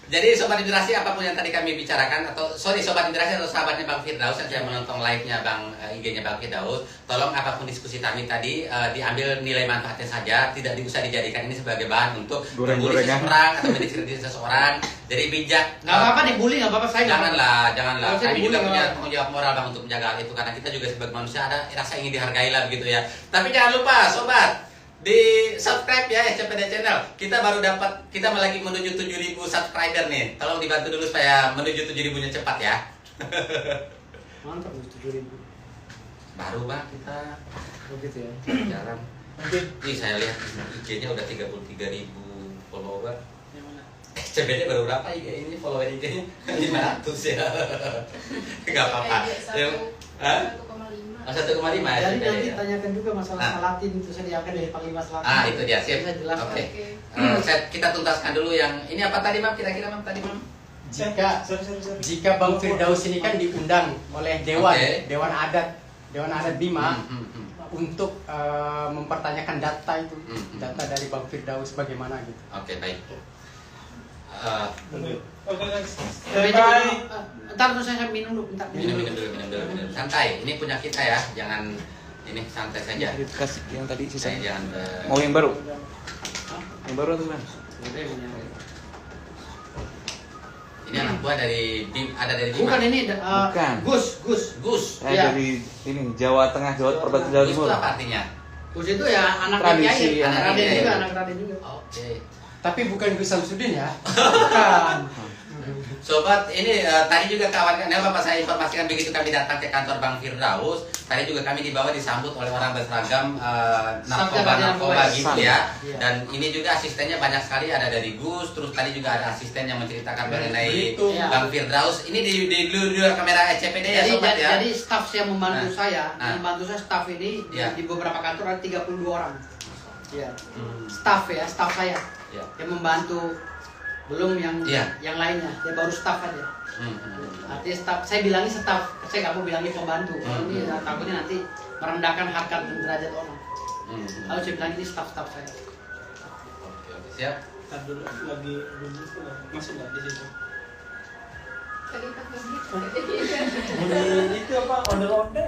Speaker 2: Jadi sobat interaksi, apapun yang tadi kami bicarakan, atau sorry sobat interaksi atau sahabatnya Bang Firdaus yang saya menonton live-nya Bang IG-nya Bang Firdaus, tolong apapun diskusi kami tadi diambil nilai manfaatnya saja, tidak usah dijadikan ini sebagai bahan untuk membuli seseorang atau mendiskreditasi seseorang. Jadi bijak.
Speaker 4: Nggak apa-apa dibully, nggak apa-apa saya.
Speaker 2: Janganlah.
Speaker 4: Nggak usah
Speaker 2: Kami
Speaker 4: dibully,
Speaker 2: juga punya
Speaker 4: nggak
Speaker 2: tanggung jawab moral Bang untuk menjaga hal itu, karena kita juga sebagai manusia ada rasa ingin dihargai lah begitu ya. Tapi jangan lupa sobat, di subscribe ya SCPD channel. Kita lagi menuju 7.000 subscriber nih. Tolong dibantu dulu supaya menuju 7.000-nya cepat ya.
Speaker 1: Mantap 7.000.
Speaker 2: Baru Bang kita
Speaker 1: Begitu ya.
Speaker 2: jalan. Ih, saya lihat IG-nya udah 33.000 follower. SCPD baru berapa IG ini follower IG-nya? 500 ya. Enggak apa-apa. Hah? 1,5 ya.
Speaker 1: Jadi nanti
Speaker 2: ya.
Speaker 1: tanyakan juga masalah Salatin itu saya diangkat dari Panglima Selatan.
Speaker 2: Itu dia, sip.
Speaker 1: Saya jelaskan.
Speaker 2: Oke. Kita tuntaskan dulu yang ini apa tadi Mam? Kira-kira Mam tadi Mam?
Speaker 6: Jika Bang Firdaus ini kan diundang oleh Dewan
Speaker 2: Oke.
Speaker 6: Dewan Adat Bima
Speaker 2: Hmm.
Speaker 6: untuk mempertanyakan data itu, data dari Bang Firdaus bagaimana gitu.
Speaker 2: Oke, baik.
Speaker 4: Ntar dulu saya minum dulu, bentar.
Speaker 2: Minum dulu. Santai. Ini punya kita ya. Jangan ini santai saja.
Speaker 5: Kasih yang tadi sisa.
Speaker 2: Saya jangan
Speaker 5: Mau yang baru? Yang baru tuh Bang.
Speaker 2: ini anak buah dari ada dari Bima.
Speaker 4: Bukan ini,
Speaker 5: Bukan.
Speaker 4: Gus.
Speaker 2: Iya.
Speaker 5: Dari ini Jawa Tengah, Perbatasan Jawa
Speaker 2: Gus itu
Speaker 5: Timur.
Speaker 2: apa artinya?
Speaker 4: Gus itu ya anak
Speaker 5: Tradisi,
Speaker 4: Raden,
Speaker 2: anak Raden.
Speaker 4: anak Raden juga.
Speaker 2: Oke.
Speaker 6: Tapi bukan Gus Samsudin ya.
Speaker 4: Bukan.
Speaker 2: Sobat, ini tadi juga kawan Bapak saya informasikan begitu kami datang ke kantor Bang Firdaus, tadi juga kami dibawa disambut oleh orang berseragam narkoba gitu ya. Dan ini juga asistennya banyak sekali, ada dari Gus, terus tadi juga ada asisten yang menceritakan mengenai Bang Firdaus. Ini di luar kamera SCPD ya sobat ya.
Speaker 4: Jadi staff yang membantu saya, staff ini di beberapa kantor ada 32 orang. Ya. Staff saya yang membantu, belum yang lainnya, dia baru staff aja. Artinya staff, saya bilangnya staff, saya nggak mau bilangnya pembantu. Ini takutnya nanti merendahkan harkat dan derajat orang. Lalu saya bilang ini staff saya.
Speaker 2: Oke, siap.
Speaker 3: Dulu lagi masuk nggak di situ? Itu apa? Onde-onde.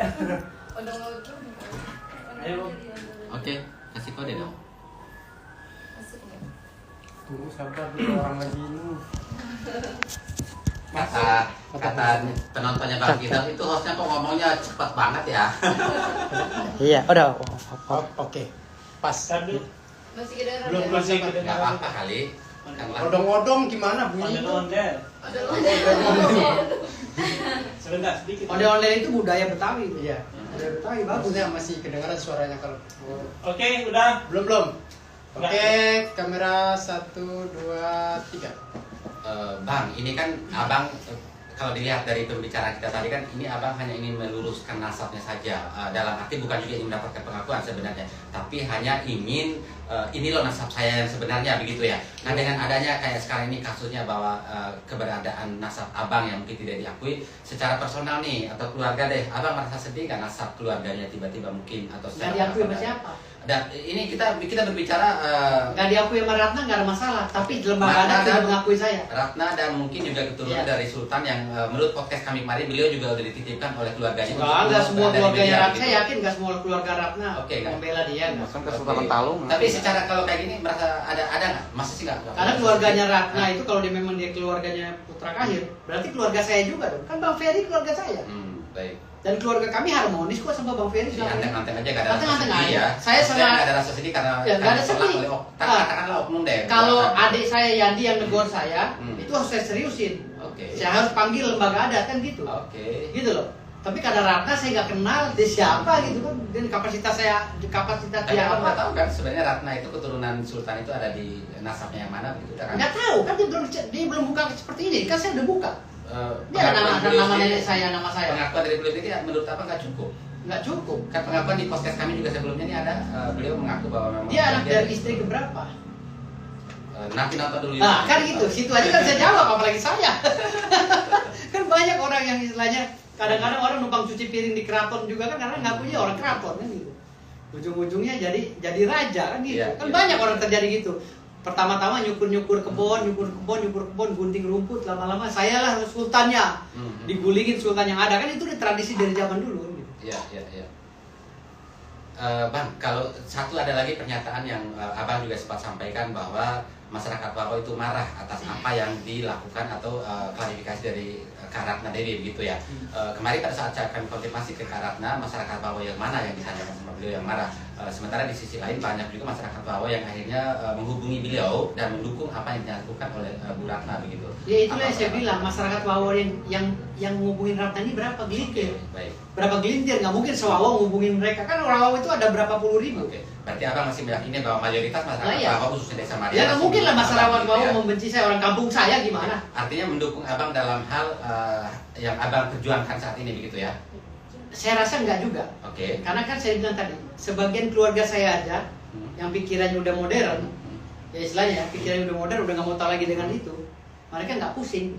Speaker 3: Ayo.
Speaker 2: Oke, kasih kode dong.
Speaker 6: Tunggu sabar dulu, orang lagi ini.
Speaker 2: Kata penontonnya Bang Firdaus itu hostnya kok ngomongnya cepat banget ya.
Speaker 4: Iya, udah.
Speaker 6: Oke. Pas.
Speaker 3: Tadi
Speaker 6: Belum
Speaker 3: masih
Speaker 6: sabar.
Speaker 2: Nggak apa-apa kali. Kan lah.
Speaker 6: Odong-odong gimana bunyinya?
Speaker 3: onde-onde. Sebentar sedikit.
Speaker 4: Onde-onde itu budaya Betawi.
Speaker 6: Iya.
Speaker 4: Budaya Betawi bagus.
Speaker 6: Bagusnya masih kedengaran suaranya kalau.
Speaker 3: Oke, udah.
Speaker 6: Belum. Oke, kamera 1, 2, 3.
Speaker 2: Bang, ini kan abang kalau dilihat dari pembicaraan kita tadi kan ini abang hanya ingin meluruskan nasabnya saja, dalam arti bukan juga ingin mendapatkan pengakuan sebenarnya, tapi hanya ingin ini loh nasab saya yang sebenarnya begitu ya. Nah dengan adanya kayak sekarang ini kasusnya bahwa keberadaan nasab abang yang mungkin tidak diakui secara personal nih atau keluarga deh, abang merasa sedih nggak nasab keluarganya tiba-tiba mungkin atau
Speaker 4: Nggak diakui sama siapa?
Speaker 2: Dan ini kita berbicara
Speaker 4: Nggak diakui sama Ratna nggak ada masalah, tapi lembaga adat tidak mengakui saya.
Speaker 2: Ratna dan mungkin juga keturunan dari Sultan yang menurut podcast kami kemarin beliau juga udah dititipkan oleh keluarganya.
Speaker 4: Nggak semua
Speaker 2: dari
Speaker 4: keluarganya
Speaker 2: media,
Speaker 4: Ratna,
Speaker 2: gitu.
Speaker 4: saya yakin nggak semua keluarga Ratna membela dia.
Speaker 5: Bahkan ke Sultan Talung.
Speaker 2: Tapi secara kalau kayak gini merasa ada nggak? Masa sih nggak?
Speaker 4: Karena keluarganya Ratna itu kalau dia memang dia keluarganya Putra Kahir, berarti keluarga saya juga dong. Kan Bang Ferry keluarga saya.
Speaker 2: Baik.
Speaker 4: Dan keluarga kami harmonis kok sama Bang Ferry.
Speaker 2: Anteng-anteng aja gak ada
Speaker 4: Anteng-anteng
Speaker 2: rasa sedih
Speaker 4: aja.
Speaker 2: ya.
Speaker 4: Saya
Speaker 2: Maksudnya
Speaker 4: sama-
Speaker 2: nggak ada rasa sedih karena
Speaker 4: Ya, nggak ada
Speaker 2: ditolak
Speaker 4: sedih.
Speaker 2: oleh katakanlah oknum deh.
Speaker 4: Kalau
Speaker 2: Nah,
Speaker 4: adik saya Yandi yang negor saya, itu harus saya seriusin.
Speaker 2: Oke.
Speaker 4: Saya harus panggil lembaga adat kan gitu.
Speaker 2: Oke.
Speaker 4: Gitu loh. Tapi karena Ratna saya nggak kenal dia siapa gitu kan, dan kapasitas
Speaker 2: Tapi
Speaker 4: dia
Speaker 2: abang nggak
Speaker 4: apa?
Speaker 2: tahu kan sebenarnya Ratna itu keturunan Sultan itu ada di nasabnya yang mana begitu kan?
Speaker 4: Nggak tahu kan dia belum buka seperti ini, kan saya udah buka. Dia ada
Speaker 2: Pengakuan
Speaker 4: nama
Speaker 2: beliau
Speaker 4: nama
Speaker 2: sendiri-
Speaker 4: nenek saya, nama saya.
Speaker 2: Pengakuan dari beliau ini menurut apa nggak cukup?
Speaker 4: Nggak cukup.
Speaker 2: Kan pengakuan di podcast kami juga sebelumnya ini ada beliau mengaku bahwa memang
Speaker 4: Dia anak dari istri keberapa?
Speaker 2: nanti nonton dulu.
Speaker 4: Nah kan gitu, situ aja kan saya jawab, apalagi saya. Kan banyak orang yang istilahnya kadang-kadang orang numpang cuci piring di keraton juga kan karena ngakunya orang keraton kan gitu. Ujung-ujungnya jadi raja kan gitu.
Speaker 2: Iya,
Speaker 4: Kan
Speaker 2: iya.
Speaker 4: banyak orang terjadi gitu. Pertama-tama nyukur kebun, gunting rumput, lama-lama saya lah sultannya. Digulingin sultan yang ada kan itu udah tradisi dari zaman dulu kan gitu.
Speaker 2: Iya, iya, iya. Bang, kalau satu ada lagi pernyataan yang Abang juga sempat sampaikan bahwa masyarakat Papua itu marah atas apa yang dilakukan atau klarifikasi dari Kak Ratna Dewi begitu ya. Kemarin pada saat kami konfirmasi ke Kak Ratna, masyarakat Papua yang mana yang ditanyakan sama beliau yang marah. Sementara di sisi lain banyak juga masyarakat Papua yang akhirnya menghubungi beliau dan mendukung apa yang dilakukan oleh Bu Ratna begitu.
Speaker 4: Ya itulah yang saya
Speaker 2: Apa-
Speaker 4: bilang, masyarakat Papua yang ngubungin Ratna ini berapa gelintir?
Speaker 2: Baik.
Speaker 4: Berapa gelintir? Nggak mungkin sewawang ngubungin mereka, kan orang Papua itu ada berapa puluh ribu.
Speaker 2: Oke. Berarti Abang masih meyakini bahwa mayoritas masyarakat
Speaker 4: Nah, iya.
Speaker 2: Papua khususnya Desa Maria
Speaker 4: Ya nggak mungkin lah masyarakat
Speaker 2: Abang gitu
Speaker 4: Papua
Speaker 2: ya.
Speaker 4: membenci saya, orang kampung saya gimana?
Speaker 2: Artinya mendukung Abang dalam hal yang Abang perjuangkan saat ini begitu ya.
Speaker 4: Saya rasa nggak juga.
Speaker 2: Oke.
Speaker 4: Karena kan saya bilang tadi, sebagian keluarga saya aja yang pikirannya udah modern, ya istilahnya pikirannya udah modern, udah nggak mau tahu lagi dengan itu, mereka nggak pusing.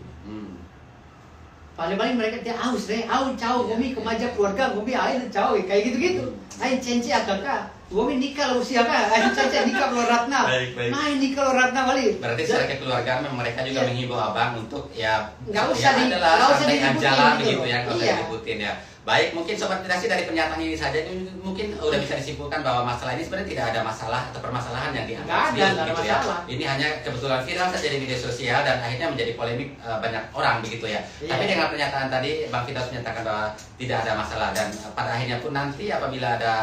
Speaker 4: Paling-paling mereka dia aus deh, aus cau, gomi kemaja keluarga, gomi air cau, kayak gitu-gitu. Ain cenci akak, gomi nikah lo usia kah, ain cenci nikah lo Ratna,
Speaker 2: Baik, baik.
Speaker 4: main nikah lo Ratna balik.
Speaker 2: Berarti secara kekeluargaan memang mereka juga
Speaker 4: Iya.
Speaker 2: menghimbau Abang untuk ya
Speaker 4: Nggak
Speaker 2: ya
Speaker 4: usah
Speaker 2: adalah
Speaker 4: nggak usah
Speaker 2: sampaikan
Speaker 4: diributin
Speaker 2: jalan
Speaker 4: gitu
Speaker 2: begitu
Speaker 4: loh.
Speaker 2: ya, nggak usah
Speaker 4: Iya.
Speaker 2: diributin ya. Baik, mungkin Sobat Literasi dari pernyataan ini saja ini mungkin udah bisa disimpulkan bahwa masalah ini sebenarnya tidak ada masalah atau permasalahan yang dianggap
Speaker 4: Nggak ada,
Speaker 2: serius
Speaker 4: nggak ada
Speaker 2: begitu ya.
Speaker 4: masalah.
Speaker 2: Ini hanya kebetulan viral saja di media sosial dan akhirnya menjadi polemik banyak orang begitu ya.
Speaker 4: Iya.
Speaker 2: Tapi dengan pernyataan tadi Bang Fidas menyatakan bahwa tidak ada masalah dan pada akhirnya pun nanti apabila ada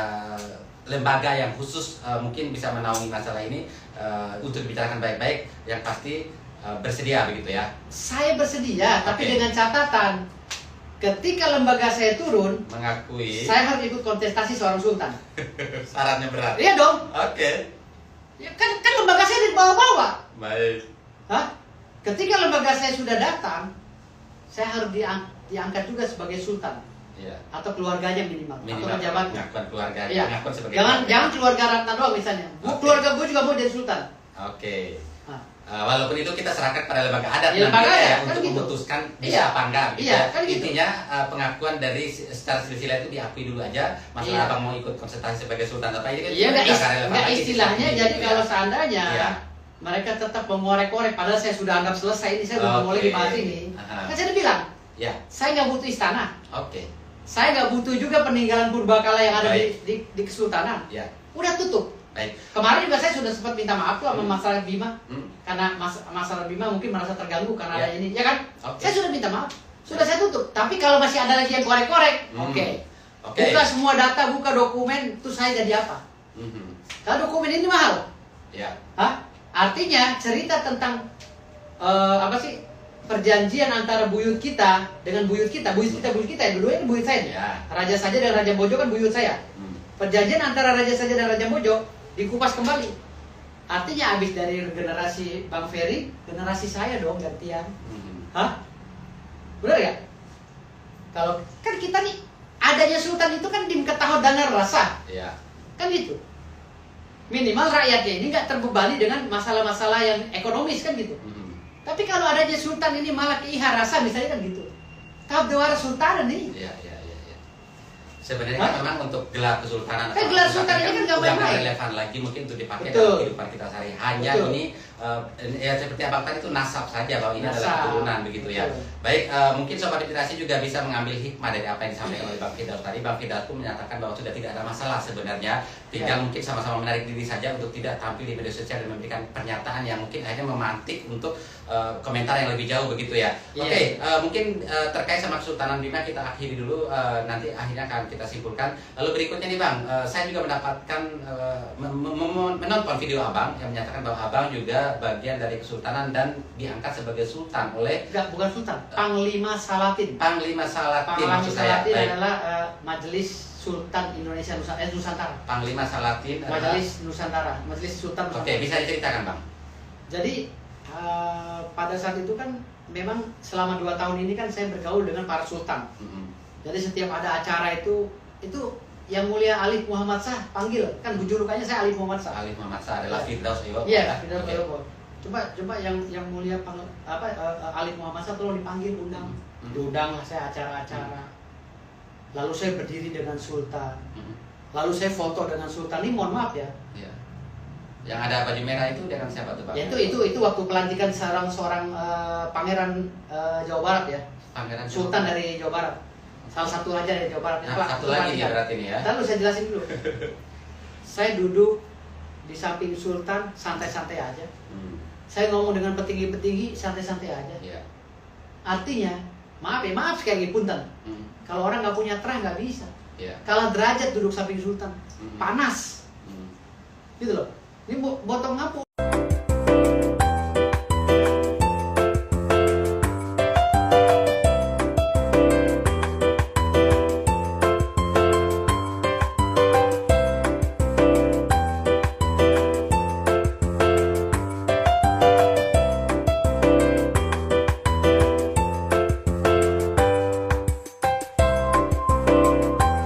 Speaker 2: lembaga yang khusus mungkin bisa menaungi masalah ini untuk dibicarakan baik-baik, yang pasti bersedia begitu ya.
Speaker 4: Saya bersedia, tapi
Speaker 2: Oke.
Speaker 4: dengan catatan, ketika lembaga saya turun,
Speaker 2: Mengakui
Speaker 4: saya harus ikut kontestasi seorang sultan.
Speaker 2: syaratnya berat.
Speaker 4: Iya dong.
Speaker 2: Oke.
Speaker 4: Ya, kan lembaga saya di bawah-bawah.
Speaker 2: Baik.
Speaker 4: Hah? Ketika lembaga saya sudah datang, saya harus diangkat juga sebagai sultan
Speaker 2: Iya.
Speaker 4: atau keluarganya minimal, atau
Speaker 2: Minimal
Speaker 4: pejabatnya.
Speaker 2: pengakuan keluarga,
Speaker 4: Iya.
Speaker 2: pengakuan sebagai
Speaker 4: Jangan
Speaker 2: keluarga.
Speaker 4: keluarga Ratna doang misalnya.
Speaker 2: Oke.
Speaker 4: Keluarga gue juga mau jadi sultan.
Speaker 2: Oke.
Speaker 4: Nah,
Speaker 2: Walaupun itu kita serahkan pada lembaga adat
Speaker 4: Ya, lembaga
Speaker 2: nantinya ya,
Speaker 4: adat, kan
Speaker 2: untuk
Speaker 4: gitu.
Speaker 2: memutuskan bisa
Speaker 4: Iya.
Speaker 2: apa enggak gitu
Speaker 4: Iya,
Speaker 2: ya.
Speaker 4: kan gitu.
Speaker 2: Intinya pengakuan dari secara silsilah itu diakui dulu aja. Masalah
Speaker 4: Iya.
Speaker 2: Abang mau ikut konsultasi sebagai sultan apa ini kan
Speaker 4: iya nggak
Speaker 2: udah relevan
Speaker 4: nggak
Speaker 2: lagi
Speaker 4: istilahnya.
Speaker 2: gitu
Speaker 4: Jadi
Speaker 2: ya.
Speaker 4: kalau seandainya
Speaker 2: Iya.
Speaker 4: mereka tetap mengorek-korek, padahal saya sudah anggap selesai ini, saya udah
Speaker 2: Oke.
Speaker 4: mulai dibahas ini.
Speaker 2: Aha.
Speaker 4: Kan saya udah bilang,
Speaker 2: Ya.
Speaker 4: saya nggak butuh istana.
Speaker 2: Oke.
Speaker 4: Saya nggak butuh juga peninggalan purbakala yang ada
Speaker 2: Baik.
Speaker 4: di kesultanan.
Speaker 2: Ya.
Speaker 4: Udah tutup.
Speaker 2: Baik.
Speaker 4: Kemarin juga saya sudah sempat minta maaf tuh sama masalah Bima,
Speaker 2: Hmm.
Speaker 4: karena masalah Bima mungkin merasa terganggu karena
Speaker 2: Ya.
Speaker 4: ada ini, ya kan?
Speaker 2: Oke.
Speaker 4: Saya sudah minta maaf, sudah saya tutup. Tapi kalau masih ada lagi yang korek-korek,
Speaker 2: Hmm.
Speaker 4: oke.
Speaker 2: Oke.
Speaker 4: Buka semua data, buka dokumen, itu saya jadi apa?
Speaker 2: Mhm.
Speaker 4: Kalau dokumen ini mahal,
Speaker 2: Ya.
Speaker 4: hah? Artinya cerita tentang apa sih? Perjanjian antara buyut kita dengan buyut kita ya, dua-duanya ini buyut saya nih.
Speaker 2: Ya.
Speaker 4: Raja Saja dan Raja Bojo kan buyut saya.
Speaker 2: Hmm.
Speaker 4: Perjanjian antara Raja Saja dan Raja Bojo dikupas kembali. Artinya habis dari generasi Bang Ferry, generasi saya dong gantian.
Speaker 2: Mhm.
Speaker 4: Hah? Benar ya? Kalau kan kita nih adanya sultan itu kan dimketahui dengan rasa,
Speaker 2: Ya.
Speaker 4: kan gitu. Minimal rakyatnya ini nggak terbebani dengan masalah-masalah yang ekonomis kan gitu.
Speaker 2: Mhm.
Speaker 4: Tapi kalau adanya sultan ini malah keihar rasa misalnya kan gitu. Tahap dewara sultan nih.
Speaker 2: Iya, iya, iya, iya. Sebenarnya kan memang untuk gelar kesultanan
Speaker 4: Kan
Speaker 2: atau
Speaker 4: gelar
Speaker 2: kesultanan
Speaker 4: sultan ini kan nggak
Speaker 2: udah nggak
Speaker 4: main-main.
Speaker 2: relevan lagi mungkin untuk dipakai
Speaker 4: Betul.
Speaker 2: dalam kehidupan kita sehari. Hanya
Speaker 4: Betul.
Speaker 2: ini ya seperti abang tadi itu nasab saja bahwa ini adalah
Speaker 4: Nasab.
Speaker 2: keturunan begitu ya.
Speaker 4: Betul.
Speaker 2: Baik, mungkin Sobat Literasi juga bisa mengambil hikmah dari apa yang disampaikan oleh Bang Firdaus tadi. Bang Firdaus pun menyatakan bahwa sudah tidak ada masalah sebenarnya. Tinggal
Speaker 4: Ya.
Speaker 2: mungkin sama-sama menarik diri saja untuk tidak tampil di media sosial dan memberikan pernyataan yang mungkin akhirnya memantik untuk komentar yang lebih jauh begitu ya.
Speaker 4: Iya.
Speaker 2: Oke, mungkin terkait sama Kesultanan Bima kita akhiri dulu, nanti akhirnya akan kita simpulkan. Lalu berikutnya nih Bang, saya juga mendapatkan menonton video Abang yang menyatakan bahwa Abang juga ada bagian dari kesultanan dan diangkat sebagai sultan oleh
Speaker 4: Enggak, bukan sultan, Panglima Salatin.
Speaker 2: Panglima Salatin.
Speaker 4: Panglima
Speaker 2: Maksud saya,
Speaker 4: Salatin
Speaker 2: baik.
Speaker 4: adalah Majelis Sultan Indonesia Nusantara.
Speaker 2: Panglima Salatin adalah-
Speaker 4: Majelis Nusantara, Majelis Sultan Nusantara.
Speaker 2: Oke, bisa diceritakan Bang?
Speaker 4: Jadi pada saat itu kan memang selama 2 tahun ini kan saya bergaul dengan para sultan. Jadi setiap ada acara itu yang mulia Alif Muhammad Shah panggil, kan julukannya saya Alif Muhammad Shah.
Speaker 2: Alif Muhammad Shah adalah
Speaker 4: Ya.
Speaker 2: Firdaus Ewo.
Speaker 4: Iya, Firdaus
Speaker 2: Oke.
Speaker 4: Ewo. Coba yang mulia Alif Muhammad Shah tolong dipanggil, undang. Diundang lah saya acara-acara. Lalu saya berdiri dengan sultan. Lalu saya foto dengan sultan. Ini mohon maaf ya.
Speaker 2: Iya. Yang ada baju merah itu dengan siapa tuh Bang?
Speaker 4: Ya, itu waktu pelantikan seorang pangeran Jawa Barat ya.
Speaker 2: Pangeran
Speaker 4: Sultan dari Jawa Barat. Salah satu raja dari Jawa Barat.
Speaker 2: Nah, satu lagi ya berarti ini ya.
Speaker 4: Lalu saya jelasin dulu. Saya duduk di samping sultan santai-santai aja. Saya ngomong dengan petinggi-petinggi santai-santai aja.
Speaker 2: Iya.
Speaker 4: Artinya, maaf sekali lagi punten. Kalau orang nggak punya terah nggak bisa.
Speaker 2: Iya.
Speaker 4: Kalah derajat duduk samping sultan, panas, gitu loh. Ini botong ngapu.